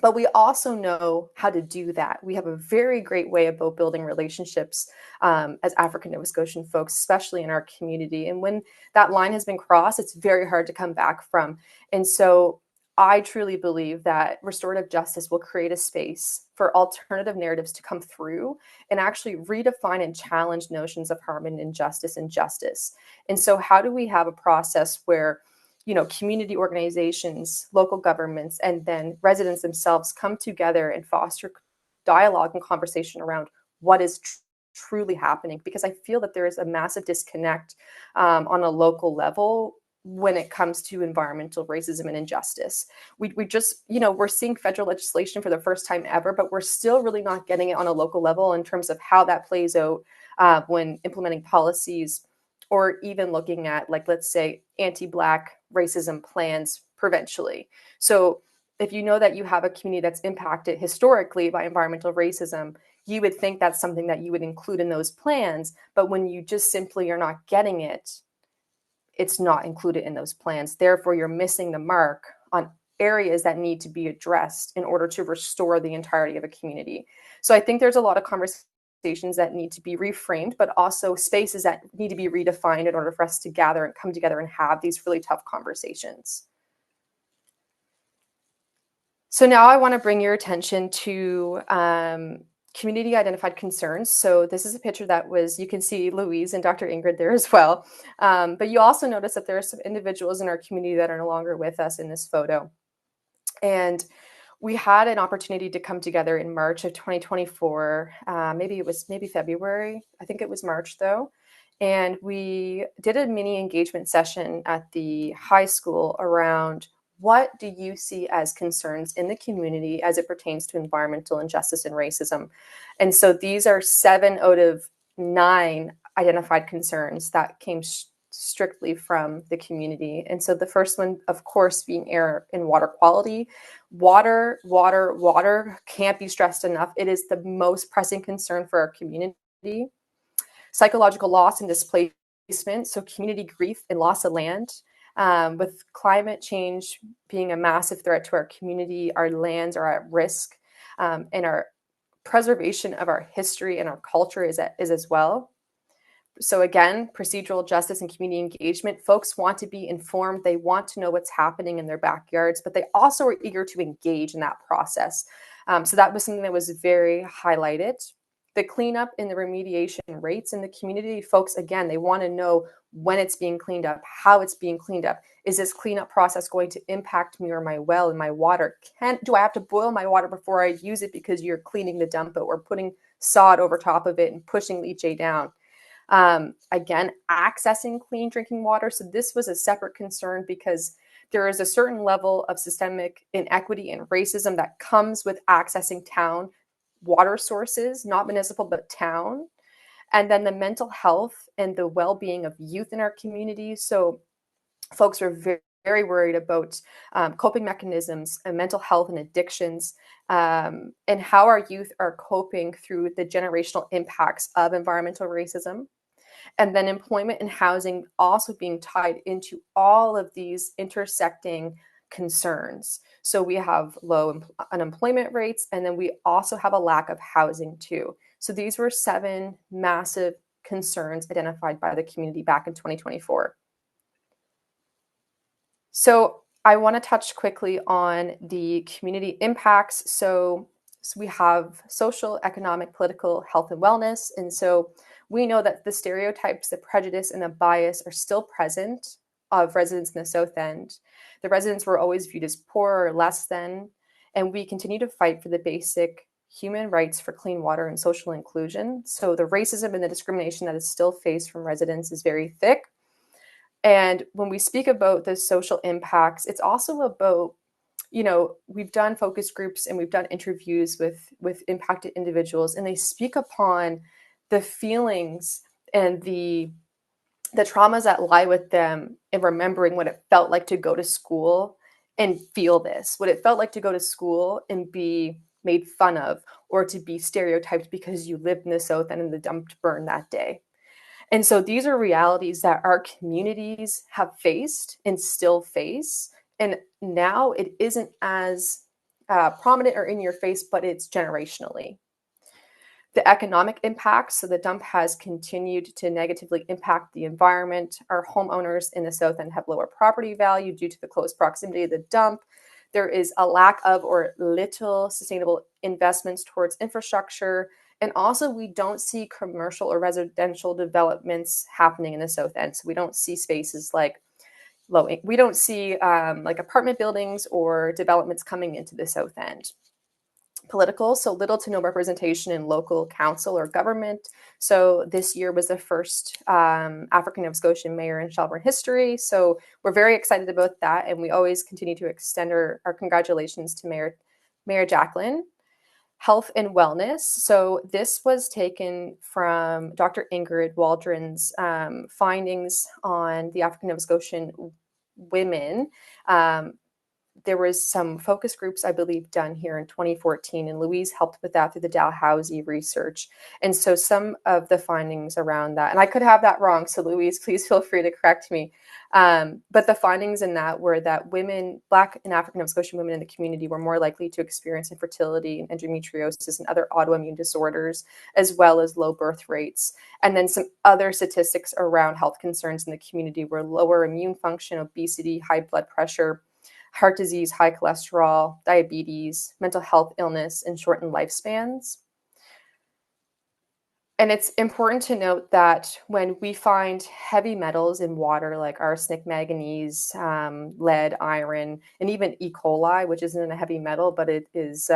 But we also know how to do that. We have a very great way about building relationships as African Nova Scotian folks, especially in our community. And when that line has been crossed, it's very hard to come back from. And so I truly believe that restorative justice will create a space for alternative narratives to come through and actually redefine and challenge notions of harm and injustice and justice. And so how do we have a process where community organizations, local governments, and then residents themselves come together and foster dialogue and conversation around what is truly happening? Because I feel that there is a massive disconnect on a local level when it comes to environmental racism and injustice. We just, we're seeing federal legislation for the first time ever, but we're still really not getting it on a local level in terms of how that plays out when implementing policies, or even looking at, like, let's say, anti-Black racism plans provincially. So if you know that you have a community that's impacted historically by environmental racism, you would think that's something that you would include in those plans. But when you just simply are not getting it, it's not included in those plans. Therefore, you're missing the mark on areas that need to be addressed in order to restore the entirety of a community. So I think there's a lot of conversations that need to be reframed, but also spaces that need to be redefined in order for us to gather and come together and have these really tough conversations. So now I want to bring your attention to community identified concerns. So this is a picture that you can see Louise and Dr. Ingrid there as well. But you also notice that there are some individuals in our community that are no longer with us in this photo. And we had an opportunity to come together in March of 2024. Maybe February. I think it was March though. And we did a mini engagement session at the high school around what do you see as concerns in the community as it pertains to environmental injustice and racism. And so these are 7 out of 9 identified concerns that came strictly from the community. And so the first one, of course, being air and water quality. Water can't be stressed enough. It is the most pressing concern for our community. Psychological loss and displacement, so community grief and loss of land. With climate change being a massive threat to our community, our lands are at risk, and our preservation of our history and our culture is as well. So again, procedural justice and community engagement. Folks want to be informed. They want to know what's happening in their backyards, but they also are eager to engage in that process. So that was something that was very highlighted. The cleanup and the remediation rates in the community, folks, again, they want to know when it's being cleaned up, how it's being cleaned up. Is this cleanup process going to impact me or my well and my water? Do I have to boil my water before I use it because you're cleaning the dump or putting sod over top of it and pushing leachate down? Again, accessing clean drinking water. So this was a separate concern because there is a certain level of systemic inequity and racism that comes with accessing town water sources, not municipal, but town. And then the mental health and the well-being of youth in our community. So folks were very, very worried about coping mechanisms and mental health and addictions, and how our youth are coping through the generational impacts of environmental racism. And then employment and housing also being tied into all of these intersecting concerns. So we have low unemployment rates, and then we also have a lack of housing too. So these were 7 massive concerns identified by the community back in 2024. So I want to touch quickly on the community impacts. So we have social, economic, political, health, and wellness. And so we know that the stereotypes, the prejudice, and the bias are still present of residents in the South End. The residents were always viewed as poor or less than, and we continue to fight for the basic human rights for clean water and social inclusion. So the racism and the discrimination that is still faced from residents is very thick. And when we speak about the social impacts, it's also about, we've done focus groups and we've done interviews with impacted individuals, and they speak upon the feelings and the traumas that lie with them in remembering what it felt like to go to school and feel this, what it felt like to go to school and be made fun of, or to be stereotyped because you lived in the South End and the dump burned that day. And so these are realities that our communities have faced and still face. And now it isn't as prominent or in your face, but it's generationally. The economic impacts, so the dump has continued to negatively impact the environment. Our homeowners in the South End have lower property value due to the close proximity of the dump. There is a lack of or little sustainable investments towards infrastructure. And also, we don't see commercial or residential developments happening in the South End. So we don't see spaces like we don't see like apartment buildings or developments coming into the South End. Political, so little to no representation in local council or government. So this year was the first African Nova Scotian mayor in Shelburne history. So we're very excited about that, and we always continue to extend our congratulations to Mayor Jacqueline. Health and wellness. So this was taken from Dr. Ingrid Waldron's findings on the African Nova Scotian women. There was some focus groups, I believe, done here in 2014, and Louise helped with that through the Dalhousie research. And so some of the findings around that, and I could have that wrong, so Louise, please feel free to correct me. But the findings in that were that women, Black and African Nova Scotian women in the community were more likely to experience infertility and endometriosis and other autoimmune disorders, as well as low birth rates. And then some other statistics around health concerns in the community were lower immune function, obesity, high blood pressure, heart disease, high cholesterol, diabetes, mental health illness, and shortened lifespans. And it's important to note that when we find heavy metals in water like arsenic, manganese, lead, iron, and even E. coli, which isn't a heavy metal, but it is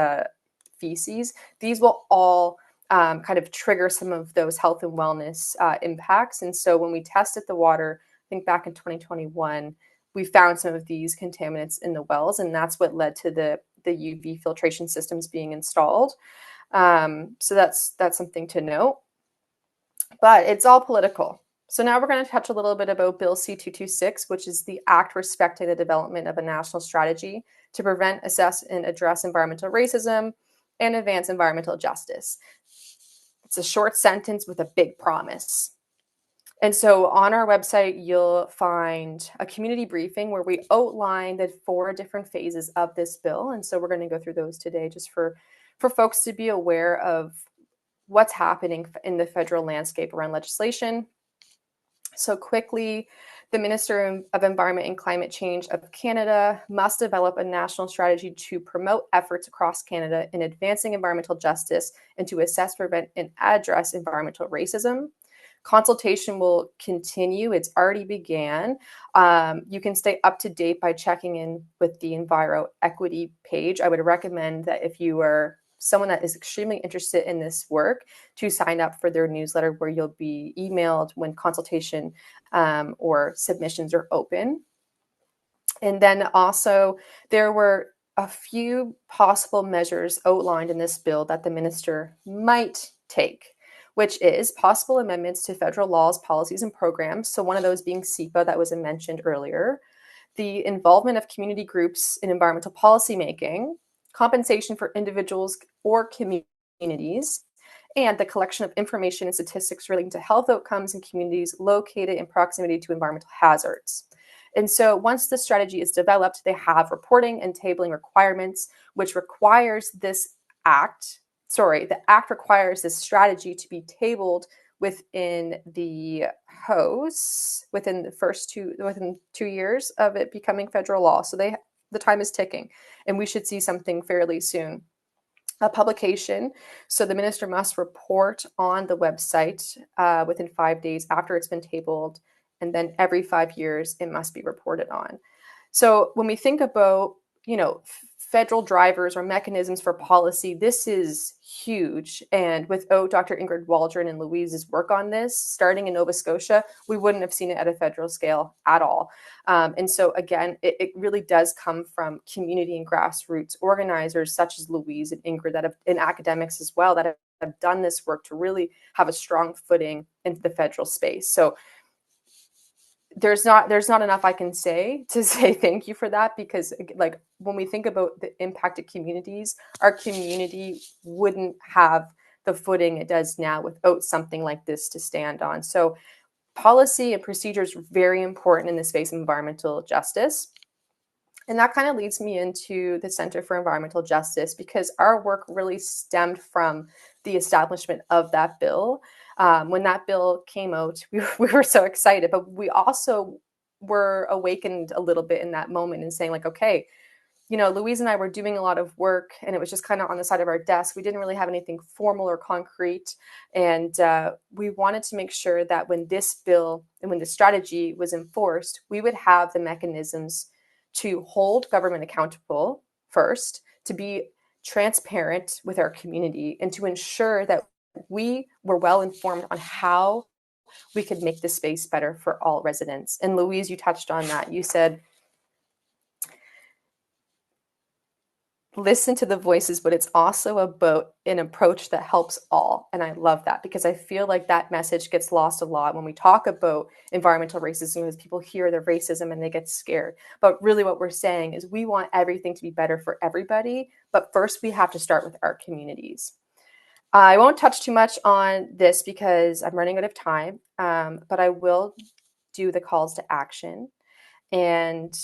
feces, these will all kind of trigger some of those health and wellness impacts. And so when we tested the water, I think back in 2021, we found some of these contaminants in the wells, and that's what led to the UV filtration systems being installed. So that's something to note. But it's all political. So now we're going to touch a little bit about Bill C-226, which is the act respecting the development of a national strategy to prevent, assess, and address environmental racism and advance environmental justice. It's a short sentence with a big promise. And so on our website, you'll find a community briefing where we outline the 4 different phases of this bill. And so we're going to go through those today just for folks to be aware of what's happening in the federal landscape around legislation. So quickly, the Minister of Environment and Climate Change of Canada must develop a national strategy to promote efforts across Canada in advancing environmental justice and to assess, prevent, and address environmental racism. Consultation will continue. It's already began. You can stay up to date by checking in with the Enviro Equity page. I would recommend that if you are someone that is extremely interested in this work, to sign up for their newsletter where you'll be emailed when consultation or submissions are open. And then also there were a few possible measures outlined in this bill that the minister might take, which is possible amendments to federal laws, policies, and programs. So one of those being SEPA that was mentioned earlier, the involvement of community groups in environmental policy making, compensation for individuals or communities, and the collection of information and statistics relating to health outcomes in communities located in proximity to environmental hazards. And so once the strategy is developed, they have reporting and tabling requirements, which requires this act, the act requires this strategy to be tabled within the host within within 2 years of it becoming federal law. So the time is ticking, and we should see something fairly soon. A publication. So the minister must report on the website within 5 days after it's been tabled, and then every 5 years it must be reported on. So when we think about, federal drivers or mechanisms for policy, this is huge. And without Dr. Ingrid Waldron and Louise's work on this, starting in Nova Scotia, we wouldn't have seen it at a federal scale at all. And so again, it really does come from community and grassroots organizers such as Louise and Ingrid and academics as well that have done this work to really have a strong footing in the federal space. So there's not enough I can say to say thank you for that, because like when we think about the impacted communities, our community wouldn't have the footing it does now without something like this to stand on. So policy and procedures are very important in the space of environmental justice. And that kind of leads me into the Center for Environmental Justice, because our work really stemmed from the establishment of that bill. When that bill came out, we were so excited, but we also were awakened a little bit in that moment and saying like, okay, Louise and I were doing a lot of work and it was just kind of on the side of our desk. We didn't really have anything formal or concrete. And we wanted to make sure that when this bill and when the strategy was enforced, we would have the mechanisms to hold government accountable first, to be transparent with our community, and to ensure that we were well informed on how we could make the space better for all residents. And Louise, you touched on that. You said, listen to the voices, but it's also about an approach that helps all. And I love that, because I feel like that message gets lost a lot when we talk about environmental racism, because people hear the racism and they get scared. But really what we're saying is we want everything to be better for everybody. But first we have to start with our communities. I won't touch too much on this because I'm running out of time, but I will do the calls to action. And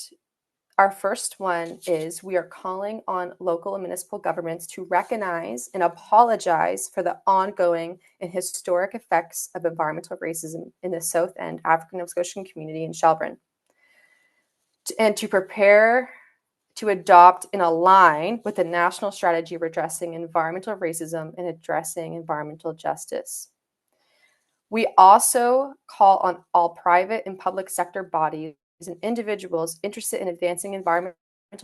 our first one is we are calling on local and municipal governments to recognize and apologize for the ongoing and historic effects of environmental racism in the South End African Nova Scotian community in Shelburne, and to prepare to adopt and align with the national strategy of addressing environmental racism and addressing environmental justice. We also call on all private and public sector bodies and individuals interested in advancing environmental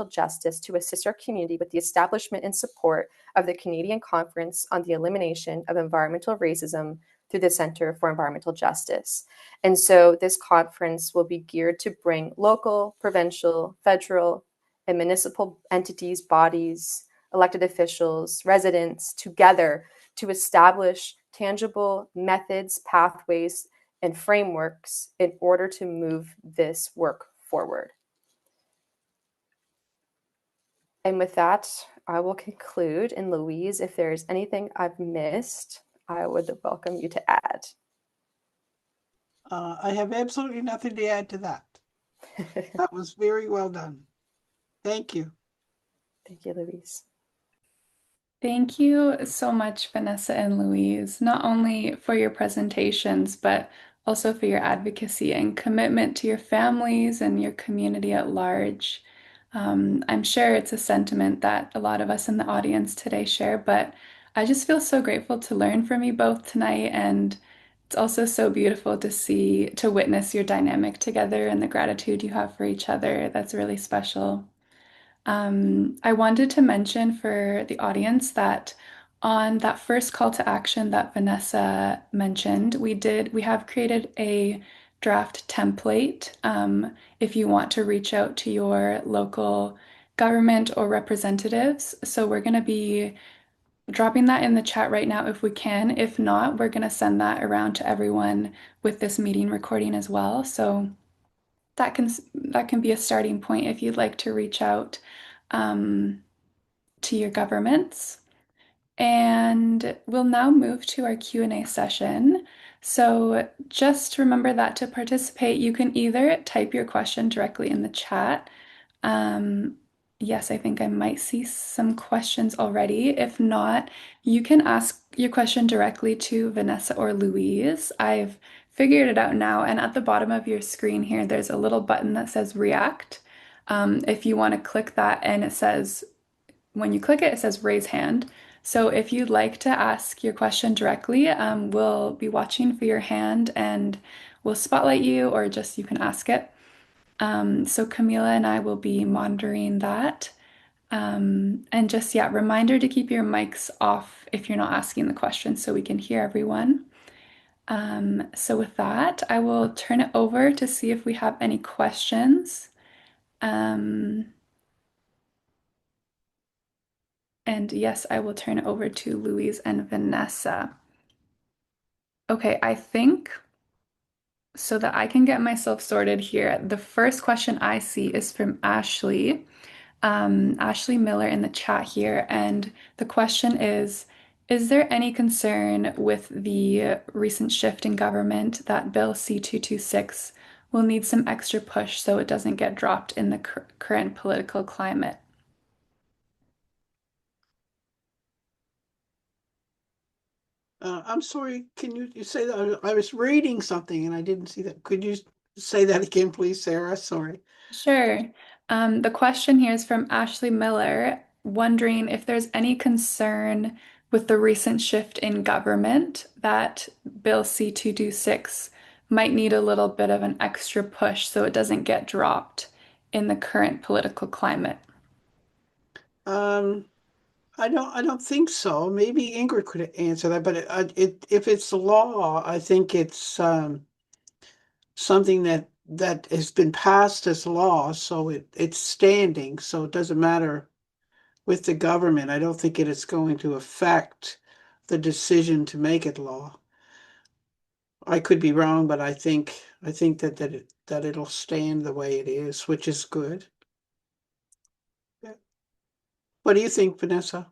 justice to assist our community with the establishment and support of the Canadian Conference on the Elimination of Environmental Racism through the Center for Environmental Justice. And so this conference will be geared to bring local, provincial, federal, and municipal entities, bodies, elected officials, residents together to establish tangible methods, pathways, and frameworks in order to move this work forward. And with that, I will conclude. And Louise, if there's anything I've missed, I would welcome you to add. I have absolutely nothing to add to that. That was very well done. Thank you. Thank you, Louise. Thank you so much, Vanessa and Louise, not only for your presentations, but also for your advocacy and commitment to your families and your community at large. I'm sure it's a sentiment that a lot of us in the audience today share, but I just feel so grateful to learn from you both tonight. And it's also so beautiful to see, to witness your dynamic together and the gratitude you have for each other. That's really special. I wanted to mention for the audience that on that first call to action that Vanessa mentioned, we have created a draft template if you want to reach out to your local government or representatives. So we're going to be dropping that in the chat right now if we can. If not, we're going to send that around to everyone with this meeting recording as well. So that can be a starting point if you'd like to reach out um, to your governments. And we'll now move to our Q&A session. So just remember that to participate, you can either type your question directly in the chat. Yes, I think I might see some questions already. If not, you can ask your question directly to Vanessa or Louise. I've figured it out now, and at the bottom of your screen here, there's a little button that says React. If you want to click that, and it says, when you click it, it says raise hand. So if you'd like to ask your question directly, we'll be watching for your hand and we'll spotlight you, or just you can ask it. So Camila and I will be monitoring that. And just, yeah, reminder to keep your mics off if you're not asking the question so we can hear everyone. So with that, I will turn it over to see if we have any questions. And yes, I will turn it over to Louise and Vanessa. Okay, I think so that I can get myself sorted here. The first question I see is from Ashley. Ashley Miller in the chat here. And the question is there any concern with the recent shift in government that Bill C-226 will need some extra push so it doesn't get dropped in the current political climate? I'm sorry, can you say that? I was reading something and I didn't see that. Could you say that again, please, Sarah? Sorry. Sure. The question here is from Ashley Miller, wondering if there's any concern with the recent shift in government that Bill C-226 might need a little bit of an extra push so it doesn't get dropped in the current political climate. Um, I don't think so. Maybe Ingrid could answer that, but if it's the law, I think it's something that has been passed as law, so it's standing, so it doesn't matter with the government. I don't think it is going to affect the decision to make it law. I could be wrong, but I think that it'll stand the way it is, which is good. Yeah. What do you think, Vanessa?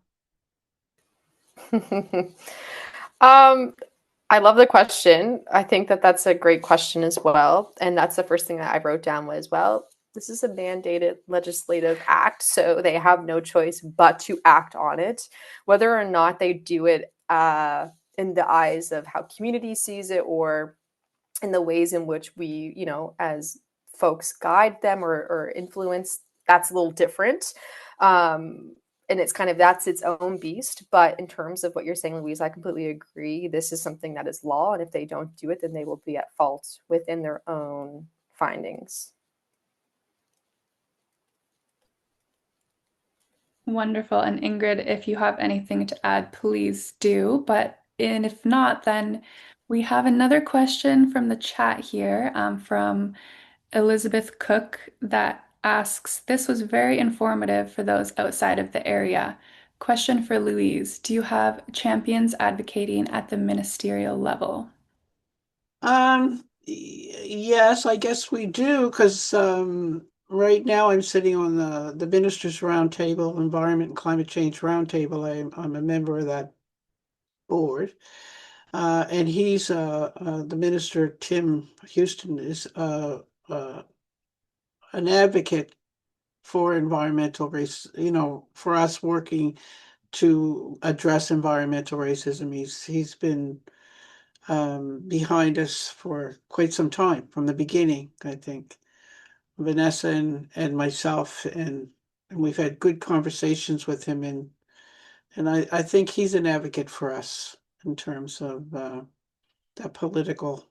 I love the question. I think that that's a great question as well. And that's the first thing that I wrote down was, well, this is a mandated legislative act, so they have no choice but to act on it. Whether or not they do it in the eyes of how community sees it or in the ways in which we, as folks guide them or influence, that's a little different. And it's kind of that's its own beast. But in terms of what you're saying, Louise, I completely agree. This is something that is law, and if they don't do it, then they will be at fault within their own findings. Wonderful. And Ingrid, if you have anything to add, please do. And if not, then we have another question from the chat here from Elizabeth Cook that asks, this was very informative for those outside of the area. Question for Louise, do you have champions advocating at the ministerial level? Yes, I guess we do, because right now I'm sitting on the Ministers Roundtable, Environment and Climate Change Roundtable. I'm a member of that board. And he's the minister, Tim Houston, is an advocate for environmental race, for us working to address environmental racism. He's been behind us for quite some time, from the beginning, I think. Vanessa and myself, and we've had good conversations with him, and I think he's an advocate for us in terms of that political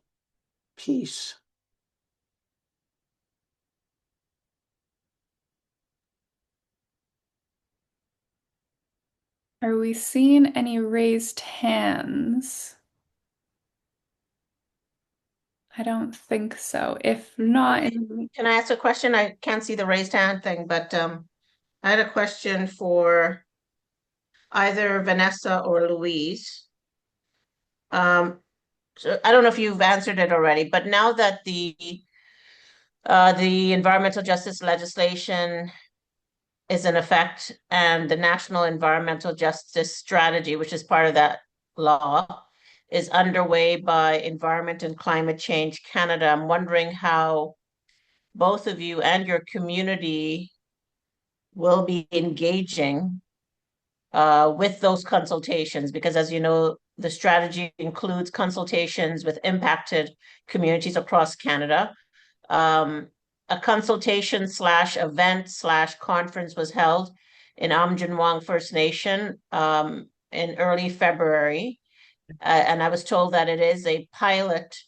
piece. Are we seeing any raised hands? I don't think so. If not, Can I ask a question? I can't see the raised hand thing, but I had a question for either Vanessa or Louise. So I don't know if you've answered it already, but now that the environmental justice legislation is in effect and the National Environmental Justice Strategy, which is part of that law, is underway by Environment and Climate Change Canada, I'm wondering how both of you and your community will be engaging with those consultations, because as you know, the strategy includes consultations with impacted communities across Canada. A consultation slash event slash conference was held in Amjinwang First Nation in early February. And I was told that it is a pilot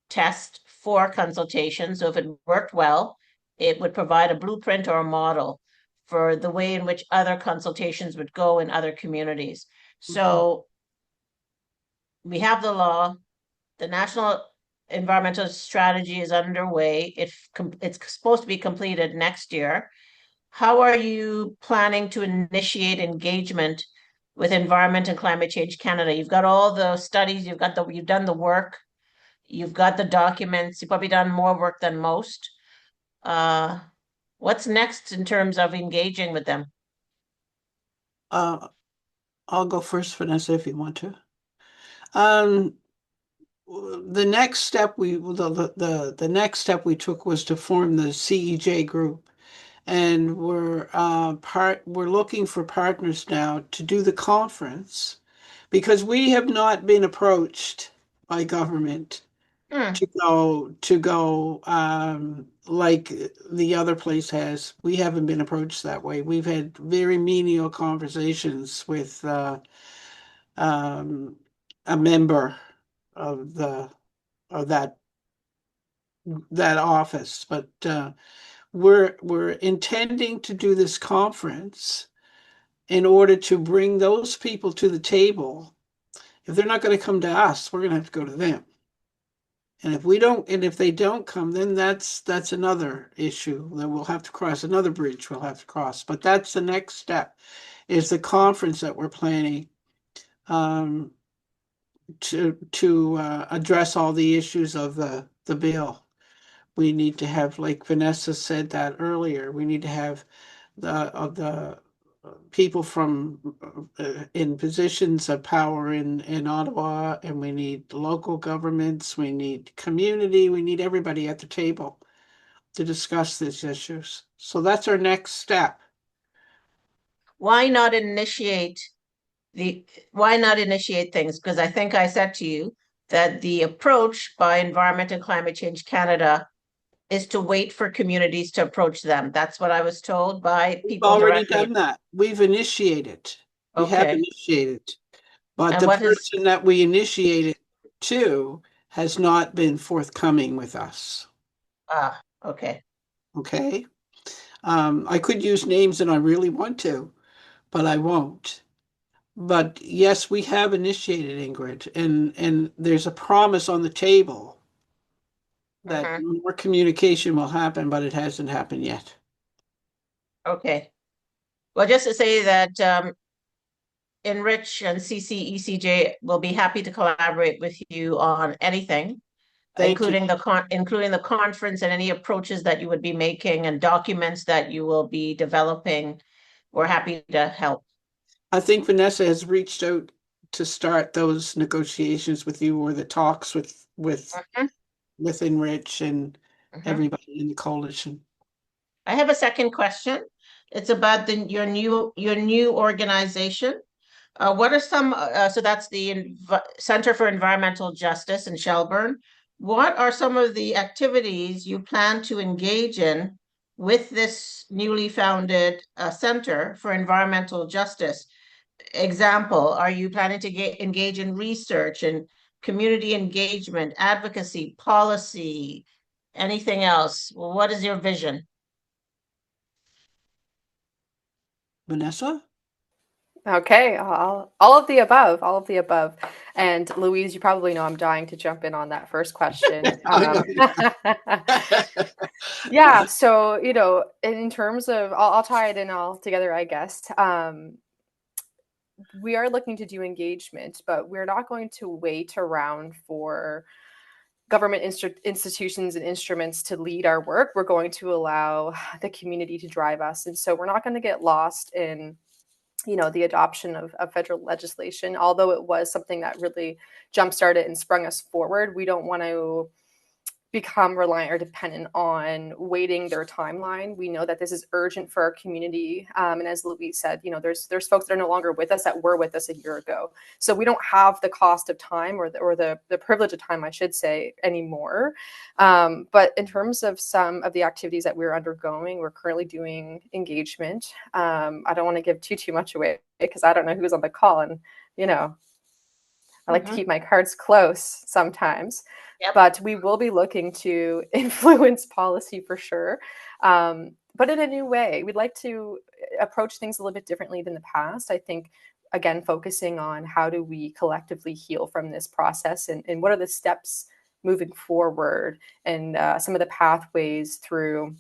test for consultation. So if it worked well, it would provide a blueprint or a model for the way in which other consultations would go in other communities. So we have the law, the National Environmental Strategy is underway. It's supposed to be completed next year. How are you planning to initiate engagement with Environment and Climate Change Canada? You've got all the studies, you've done the work, you've got the documents, you've probably done more work than most. What's next in terms of engaging with them? I'll go first, Vanessa, if you want to. The next step the next step we took was to form the CEJ group, and we're looking for partners now to do the conference, because we have not been approached by government to go like the other place has. We haven't been approached that way. We've had very menial conversations with a member of the of that office, but we're intending to do this conference in order to bring those people to the table. If they're not going to come to us, we're going to have to go to them. And if they don't come, then that's another issue that we'll have to cross, another bridge we'll have to cross. But that's the next step, is the conference that we're planning to address all the issues of the bill. We need to have, like Vanessa said that earlier, we need to have the people from in positions of power in Ottawa, and we need local governments, we need community, we need everybody at the table to discuss these issues. So that's our next step. Why not initiate things? Because I think I said to you that the approach by Environment and Climate Change Canada is to wait for communities to approach them. That's what I was told by We've people already directly. done that. We've initiated. We have Okay. initiated. But And the what is person that we initiated to has not been forthcoming with us. okay. Okay. I could use names and I really want to, but I won't. But yes, we have initiated, Ingrid, and there's a promise on the table that more communication will happen, but it hasn't happened yet. Okay. Well, just to say that ENRICH and CCECJ will be happy to collaborate with you on anything, Thank you. including the conference and any approaches that you would be making and documents that you will be developing. We're happy to help. I think Vanessa has reached out to start those negotiations with you, or the talks with ENRICH and everybody in the coalition. I have a second question. It's about your new organization. What are some, so that's the Center for Environmental Justice in Shelburne. What are some of the activities you plan to engage in with this newly founded Center for Environmental Justice? Example, are you planning to engage in research and community engagement, advocacy, policy, anything else? What is your vision? Vanessa? Okay, all of the above, all of the above. And Louise, you probably know I'm dying to jump in on that first question. I know you Yeah, so in terms of, I'll tie it in all together, I guess. We are looking to do engagement, but we're not going to wait around for government institutions and instruments to lead our work. We're going to allow the community to drive us, and so we're not going to get lost in the adoption of federal legislation. Although it was something that really jump-started and sprung us forward, we don't want to become reliant or dependent on waiting their timeline. We know that this is urgent for our community. And as Louise said, there's folks that are no longer with us that were with us a year ago. So we don't have the cost of time or the privilege of time, I should say, anymore. But in terms of some of the activities that we're undergoing, we're currently doing engagement. I don't want to give too much away because I don't know who's on the call, and I like to keep my cards close sometimes. Yep. But we will be looking to influence policy for sure, but in a new way. We'd like to approach things a little bit differently than the past. I think, again, focusing on how do we collectively heal from this process, and what are the steps moving forward, and some of the pathways through,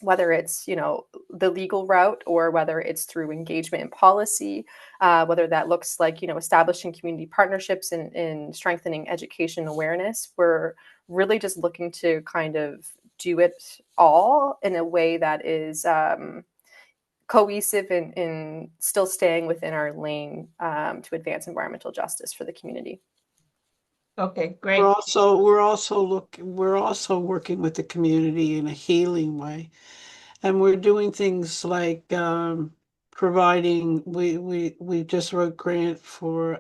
whether it's the legal route or whether it's through engagement and policy, whether that looks like establishing community partnerships and strengthening education awareness. We're really just looking to kind of do it all in a way that is cohesive and still staying within our lane to advance environmental justice for the community. Okay, great. we're also working with the community in a healing way. And we're doing things like providing, we just wrote grant for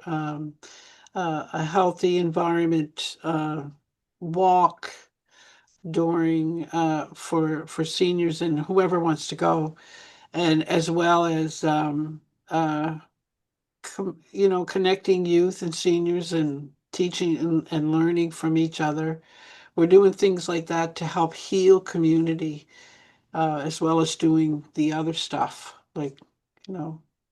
a healthy environment walk during for seniors and whoever wants to go, and as well as connecting youth and seniors and teaching and learning from each other. We're doing things like that to help heal community, as well as doing the other stuff, like,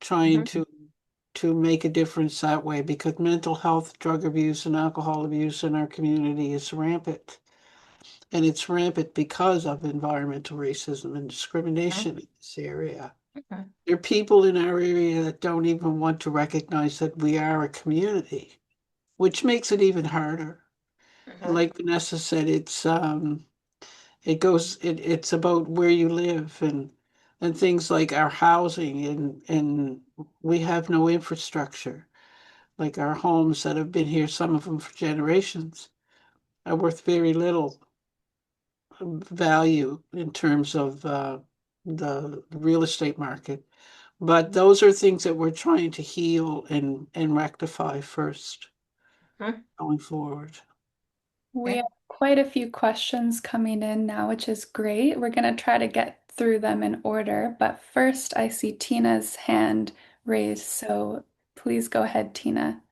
trying to make a difference that way, because mental health, drug abuse, and alcohol abuse in our community is rampant. And it's rampant because of environmental racism and discrimination in this area. Okay. There are people in our area that don't even want to recognize that we are a community, which makes it even harder. And like Vanessa said, it's about where you live and things like our housing, and we have no infrastructure. Like our homes that have been here, some of them for generations, are worth very little value in terms of the real estate market. But those are things that we're trying to heal and rectify first going forward. We have quite a few questions coming in now, which is great. We're going to try to get through them in order. But first, I see Tina's hand raised. So please go ahead, Tina.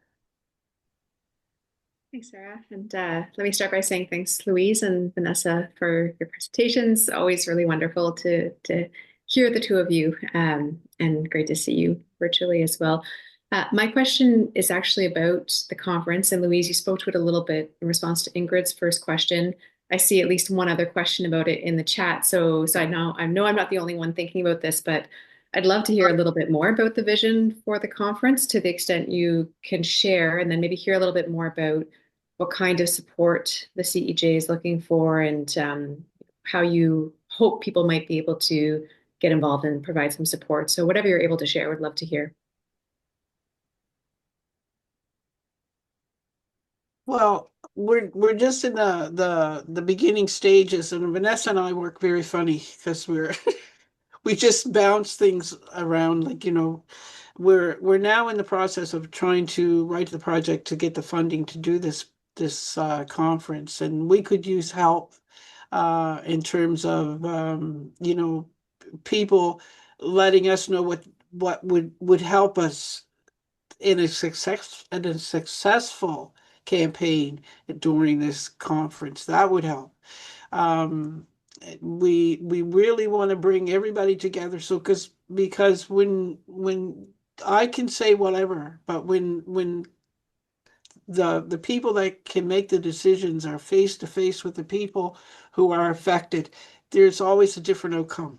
Thanks, Sarah. And let me start by saying thanks, Louise and Vanessa, for your presentations. Always really wonderful to hear the two of you, and great to see you virtually as well. My question is actually about the conference, and Louise, you spoke to it a little bit in response to Ingrid's first question. I see at least one other question about it in the chat, so I know I'm not the only one thinking about this, but I'd love to hear a little bit more about the vision for the conference to the extent you can share, and then maybe hear a little bit more about what kind of support the CEJ is looking for, and how you hope people might be able to get involved and provide some support. So whatever you're able to share, would love to hear. Well, we're just in the beginning stages, and Vanessa and I work very funny because we just bounce things around, like, we're now in the process of trying to write the project to get the funding to do this conference, and we could use help in terms of people letting us know what would help us in a successful campaign during this conference. That would help. Um, we really want to bring everybody together. So because when I can say whatever, but when the people that can make the decisions are face to face with the people who are affected, there's always a different outcome.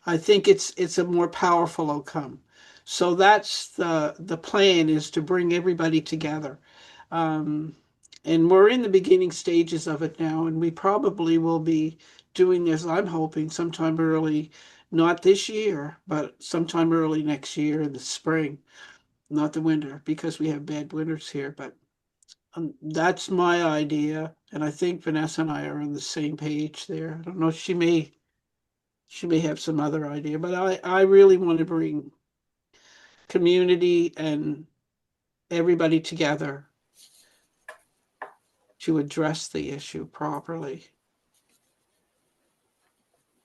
I think it's a more powerful outcome. So that's the plan, is to bring everybody together. Um, and we're in the beginning stages of it now, and we probably will be doing this, I'm hoping, sometime early, not this year, but sometime early next year in the spring, not the winter, because we have bad winters here. But that's my idea, and I think Vanessa and I are on the same page there. I don't know, she may have some other idea, but I really want to bring community and everybody together to address the issue properly.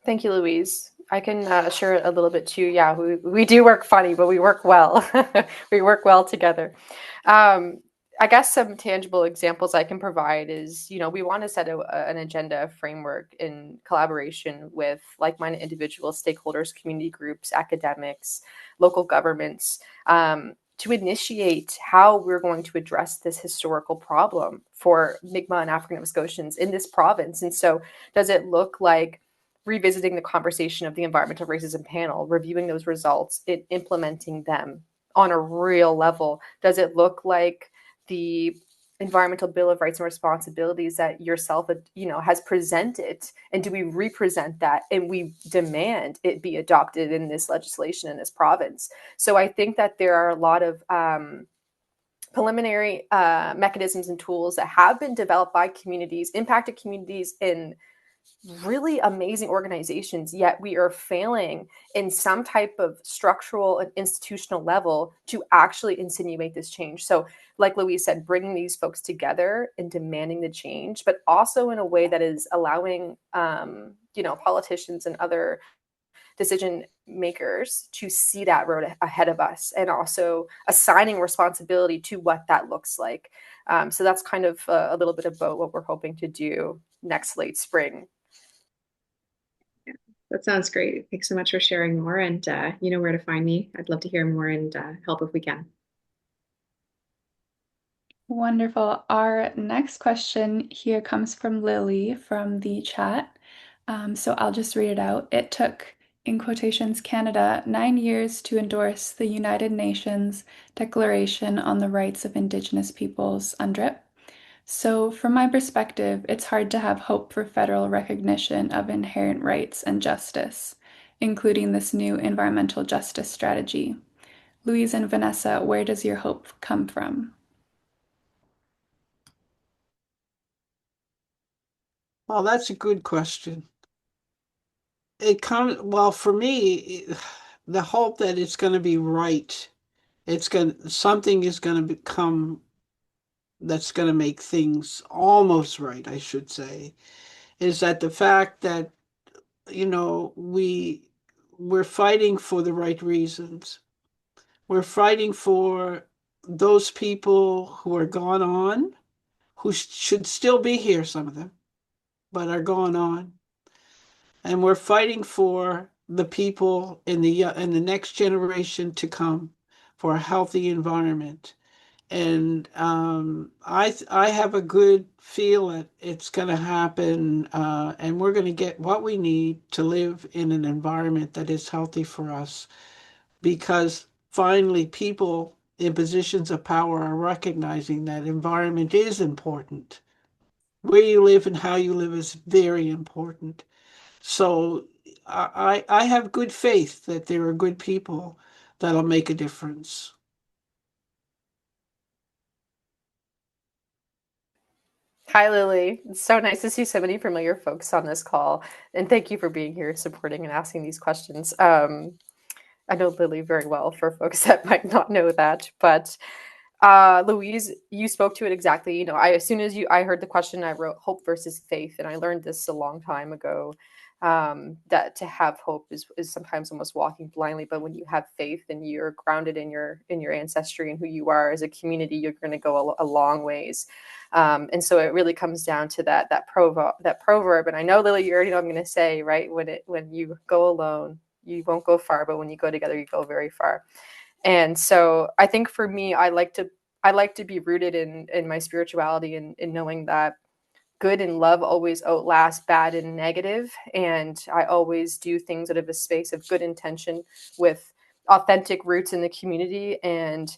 Thank you, Louise. I can share a little bit too. Yeah, we do work funny, but we work well. We work well together. I guess some tangible examples I can provide is, we want to set an agenda framework in collaboration with like-minded individuals, stakeholders, community groups, academics, local governments, to initiate how we're going to address this historical problem for Mi'kmaq and African Nova Scotians in this province. And so does it look like revisiting the conversation of the environmental racism panel, reviewing those results, implementing them on a real level? Does it look like the environmental bill of rights and responsibilities that yourself has presented, and do we represent that and we demand it be adopted in this legislation in this province? So I think that there are a lot of preliminary mechanisms and tools that have been developed by communities, impacted communities in really amazing organizations, yet we are failing in some type of structural and institutional level to actually insinuate this change. So like Louise said, bringing these folks together and demanding the change, but also in a way that is allowing politicians and other decision makers to see that road ahead of us, and also assigning responsibility to what that looks like. So that's kind of a little bit about what we're hoping to do next late spring. That sounds great. Thanks so much for sharing more. And you know where to find me. I'd love to hear more and help if we can. Wonderful. Our next question here comes from Lily from the chat. So I'll just read it out. It took, in quotations, Canada 9 years to endorse the United Nations Declaration on the Rights of Indigenous Peoples, UNDRIP. So, from my perspective, it's hard to have hope for federal recognition of inherent rights and justice, including this new environmental justice strategy. Louise and Vanessa, where does your hope come from? Well, that's a good question. Well, for me, the hope that it's going to be right. Something is going to become that's going to make things almost right, I should say, is that the fact that, we're fighting for the right reasons. We're fighting for those people who are gone on, who should still be here, some of them, but are gone on. And we're fighting for the people in the next generation to come, for a healthy environment. And I have a good feel that it's going to happen, and we're going to get what we need to live in an environment that is healthy for us, because finally people in positions of power are recognizing that environment is important. Where you live and how you live is very important. So I have good faith that there are good people that'll make a difference. Hi, Lily. It's so nice to see so many familiar folks on this call. And thank you for being here, supporting and asking these questions. I know Lily very well for folks that might not know that, but Louise, you spoke to it exactly. You know, as soon as I heard the question, I wrote hope versus faith, and I learned this a long time ago. That to have hope is sometimes almost walking blindly, but when you have faith and you're grounded in your ancestry and who you are as a community, you're going to go a long ways. And so it really comes down to that proverb. And I know, Lily, you already know what I'm going to say, right? When you go alone, you won't go far, but when you go together, you go very far. And so I think for me, I like to be rooted in my spirituality and in knowing that good and love always outlast bad and negative. And I always do things out of a space of good intention with authentic roots in the community. And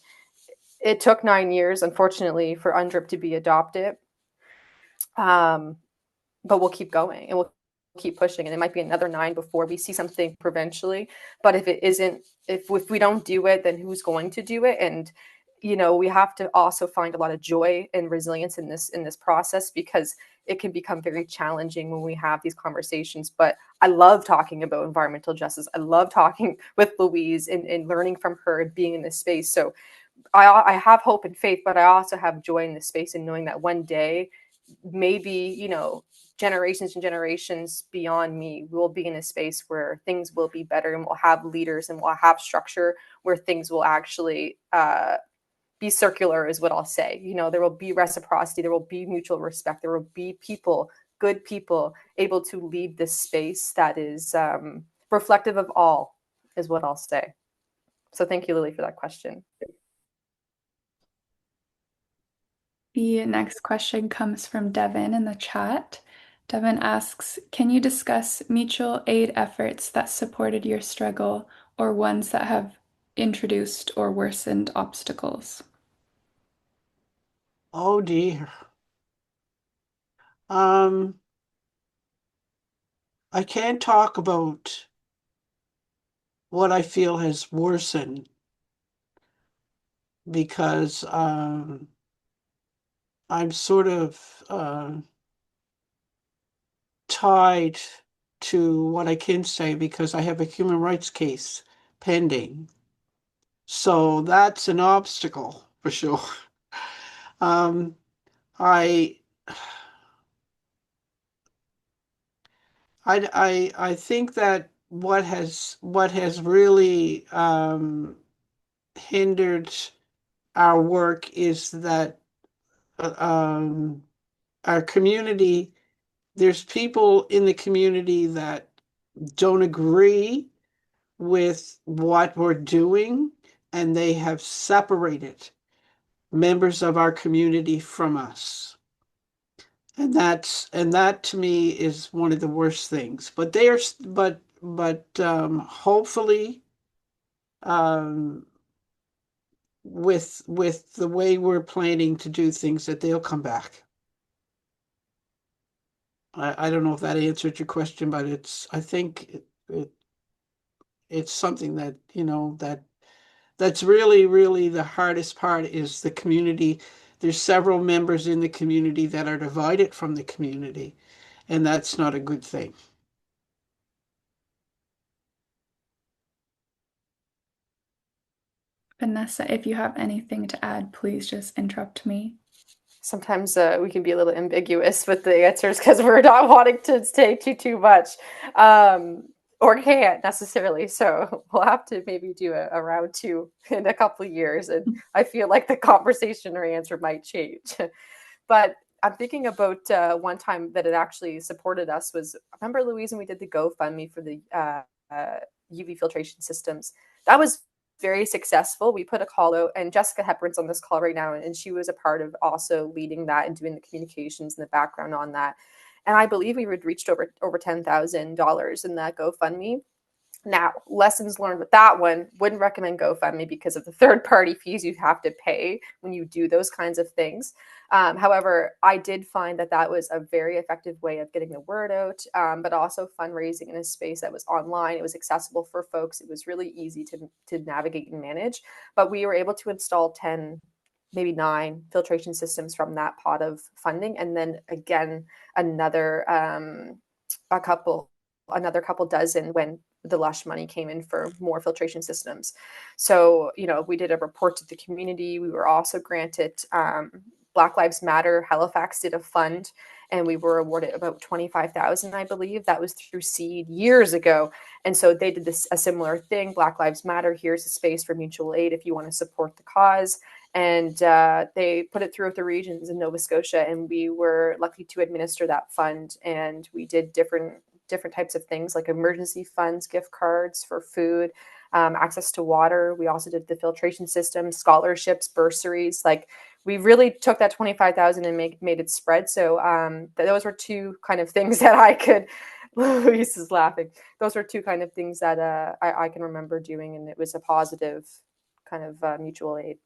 it took 9 years, unfortunately, for UNDRIP to be adopted. But we'll keep going and we'll keep pushing, and it might be another 9 before we see something provincially. But if it isn't, if we don't do it, then who's going to do it? And you know, we have to also find a lot of joy and resilience in this process, because it can become very challenging when we have these conversations. But I love talking about environmental justice. I love talking with Louise and learning from her and being in this space. So I have hope and faith, but I also have joy in this space, and knowing that one day, maybe, you know, generations and generations beyond me will be in a space where things will be better, and we'll have leaders and we'll have structure where things will actually be circular, is what I'll say. You know, there will be reciprocity, there will be mutual respect, there will be people, good people, able to lead this space that is reflective of all, is what I'll say. So thank you, Lily, for that question. The next question comes from Devin in the chat. Devin asks, can you discuss mutual aid efforts that supported your struggle, or ones that have introduced or worsened obstacles? Oh dear. I can't talk about what I feel has worsened, because I'm sort of tied to what I can say because I have a human rights case pending. So that's an obstacle for sure. Um, I, I think that what has really hindered our work is that our community, there's people in the community that don't agree with what we're doing, and they have separated members of our community from us. And that to me is one of the worst things. But they are, but hopefully, um, with the way we're planning to do things, that they'll come back. I don't know if that answered your question, but I think it's something that, you know, that's really, really the hardest part is the community. There's several members in the community that are divided from the community, and that's not a good thing. Vanessa, if you have anything to add, please just interrupt me. Sometimes we can be a little ambiguous with the answers because we're not wanting to say too much, or can't necessarily. So we'll have to maybe do a round 2 in a couple of years, and I feel like the conversation or answer might change. But I'm thinking about one time that it actually supported us was, remember, Louise, when we did the GoFundMe for the UV filtration systems? That was very successful. We put a call out, and Jessica Hepburn's on this call right now, and she was a part of also leading that and doing the communications in the background on that. And I believe we had reached over $10,000 in that GoFundMe. Now, lessons learned with that one, wouldn't recommend GoFundMe because of the third-party fees you have to pay when you do those kinds of things. However, I did find that was a very effective way of getting the word out, but also fundraising in a space that was online. It was accessible for folks. It was really easy to navigate and manage. But we were able to install 10, maybe 9 filtration systems from that pot of funding. And then again, another couple dozen when the lush money came in for more filtration systems. So, we did a report to the community. We were also granted Black Lives Matter. Halifax did a fund, and we were awarded about 25,000, I believe. That was through SEED years ago. And so they did a similar thing. Black Lives Matter. Here's a space for mutual aid if you want to support the cause. And they put it throughout the regions in Nova Scotia, and we were lucky to administer that fund. And we did different types of things like emergency funds, gift cards for food, access to water. We also did the filtration system, scholarships, bursaries. Like, we really took that 25,000 and made it spread. So those were two kind of things that I could. Louise is laughing. Those were two kind of things that I can remember doing, and it was a positive kind of mutual aid.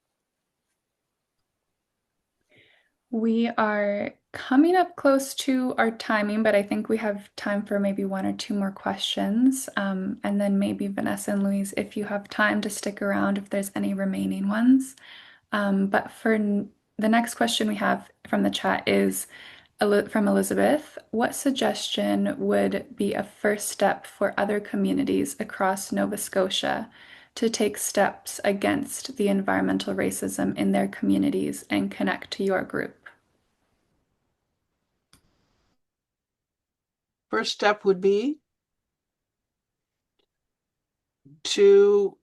We are coming up close to our timing, but I think we have time for maybe one or two more questions. And then maybe Vanessa and Louise, if you have time to stick around, if there's any remaining ones. But for the next question we have from the chat is from Elizabeth. What suggestion would be a first step for other communities across Nova Scotia to take steps against the environmental racism in their communities and connect to your group? First step would be to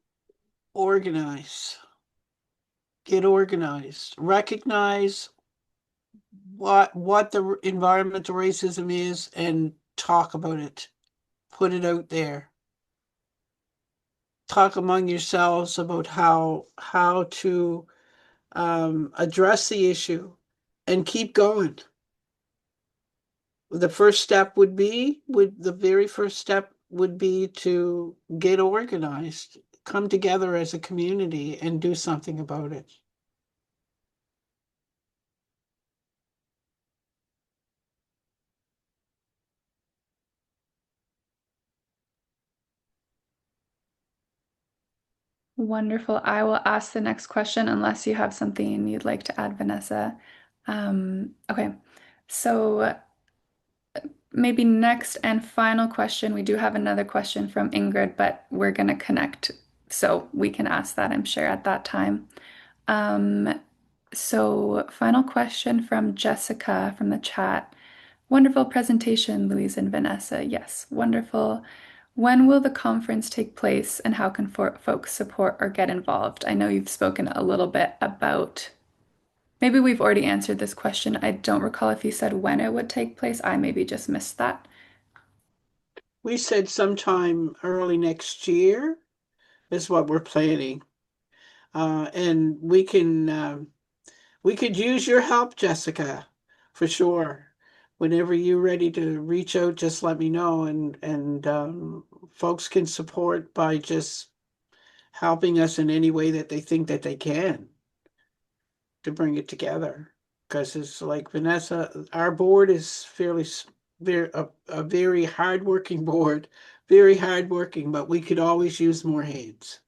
organize, get organized, recognize what the environmental racism is and talk about it. Put it out there. Talk among yourselves about how to address the issue and keep going. The very first step would be to get organized, come together as a community and do something about it. Wonderful. I will ask the next question unless you have something you'd like to add, Vanessa. Okay, so maybe next and final question. We do have another question from Ingrid, but we're going to connect so we can ask that, I'm sure, at that time. So final question from Jessica from the chat. Wonderful presentation, Louise and Vanessa. Yes, wonderful. When will the conference take place and how can folks support or get involved? I know you've spoken a little bit about, maybe we've already answered this question. I don't recall if you said when it would take place. I maybe just missed that. We said sometime early next year is what we're planning. And we could use your help, Jessica, for sure. Whenever you're ready to reach out, just let me know, and folks can support by just helping us in any way that they think that they can to bring it together. Because it's like Vanessa, our board is a very hardworking board, very hardworking, but we could always use more hands.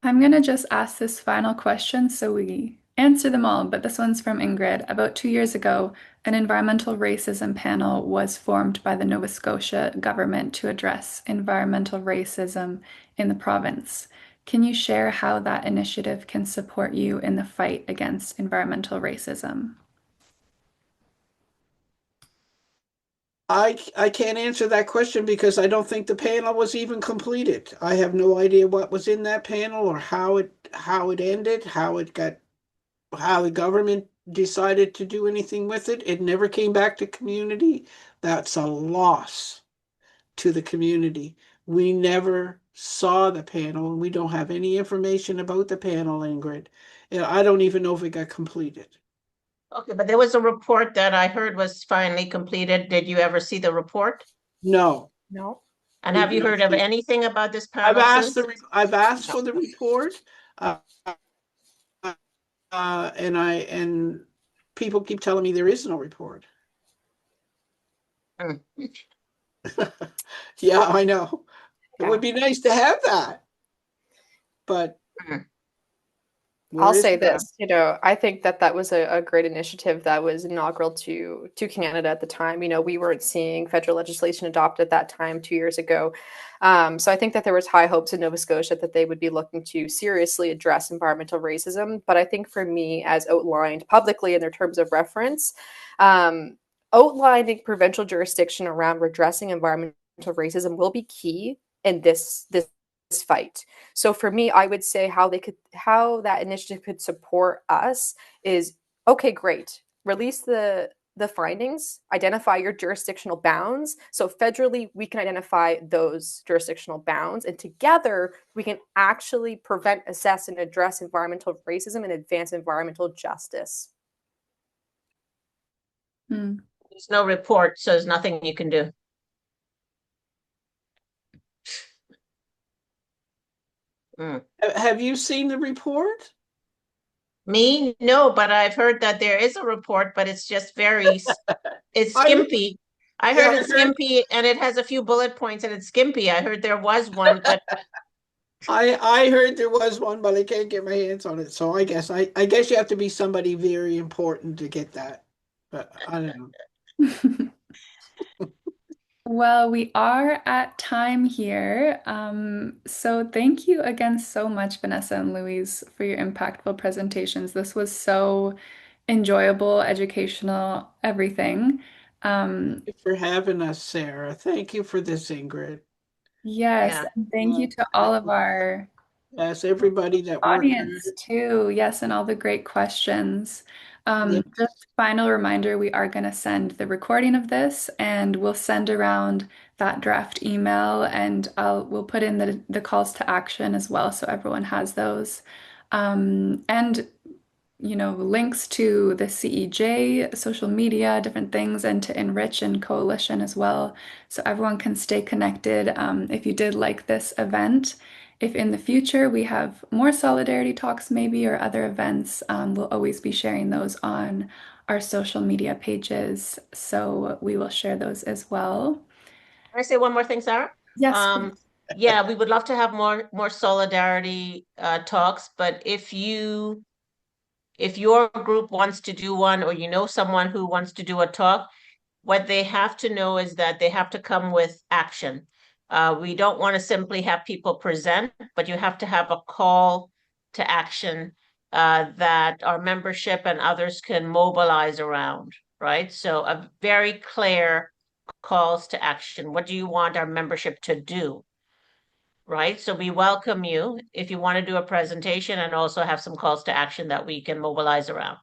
I'm going to just ask this final question so we answer them all, but this one's from Ingrid. About 2 years ago, an environmental racism panel was formed by the Nova Scotia government to address environmental racism in the province. Can you share how that initiative can support you in the fight against environmental racism? I can't answer that question because I don't think the panel was even completed. I have no idea what was in that panel or how it ended, how the government decided to do anything with it. It never came back to community. That's a loss to the community. We never saw the panel and we don't have any information about the panel, Ingrid. I don't even know if it got completed. Okay, but there was a report that I heard was finally completed. Did you ever see the report? No. No. And have you heard of anything about this panel since? I've asked for the report, and people keep telling me there is no report. Mm. Yeah, I know. It would be nice to have that, but Where I'll is say it at? this, I think that was a great initiative that was inaugural to Canada at the time. We weren't seeing federal legislation adopted at that time 2 years ago. So I think that there was high hopes in Nova Scotia that they would be looking to seriously address environmental racism. But I think for me, as outlined publicly in their terms of reference, outlining provincial jurisdiction around redressing environmental racism will be key in this fight. So for me, I would say how that initiative could support us is, okay, great. Release the findings, identify your jurisdictional bounds. So federally, we can identify those jurisdictional bounds, and together we can actually prevent, assess, and address environmental racism and advance environmental justice. There's no report, so there's nothing you can do. Have you seen the report? Me? No, but I've heard that there is a report, but it's just it's skimpy. I heard it's skimpy and it has a few bullet points and it's skimpy. I heard there was one, but I heard there was one, but I can't get my hands on it. So I guess you have to be somebody very important to get that. But I don't know. Well, we are at time here. So thank you again so much, Vanessa and Louise, for your impactful presentations. This was so enjoyable, educational, everything. Thank you for having us, Sarah. Thank you for this, Ingrid. Yes, yeah. and thank you to all of our Yes, everybody that worked audience too. Yes, and all the great questions. Yes. Just final reminder, we are going to send the recording of this and we'll send around that draft email and we'll put in the calls to action as well so everyone has those. And links to the CEJ, social media, different things, and to ENRICH and Coalition as well, so everyone can stay connected. If you did like this event, if in the future we have more solidarity talks maybe or other events, we'll always be sharing those on our social media pages, so we will share those as well. Can I say one more thing, Sarah? Yes. Yeah, we would love to have more solidarity talks, but if your group wants to do one or you know someone who wants to do a talk, what they have to know is that they have to come with action. We don't want to simply have people present, but you have to have a call to action that our membership and others can mobilize around, right? So a very clear calls to action. What do you want our membership to do? Right? So we welcome you if you want to do a presentation and also have some calls to action that we can mobilize around.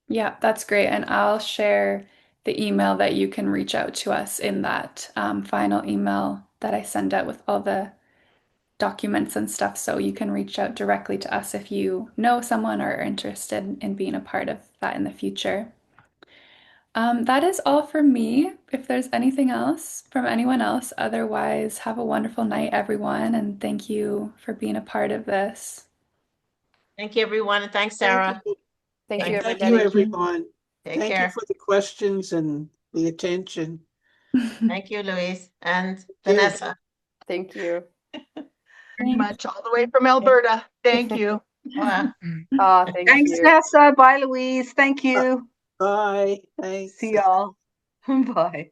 Yeah, that's great. And I'll share the email that you can reach out to us in that final email that I send out with all the documents and stuff. So you can reach out directly to us if you know someone or are interested in being a part of that in the future. That is all for me. If there's anything else from anyone else, otherwise, have a wonderful night, everyone, and thank you for being a part of this. Thank you, everyone, and thanks, Sarah. Thank you, Thank everybody. you, everyone. Take Thank care. you for the questions and the attention. Thank you, Louise and you. Vanessa. Thank you. Very much, all the way from Alberta. Thank you. Wow. Thank Thanks, you. Vanessa. Bye, Louise. Thank you. Bye. Thanks. See y'all. Bye.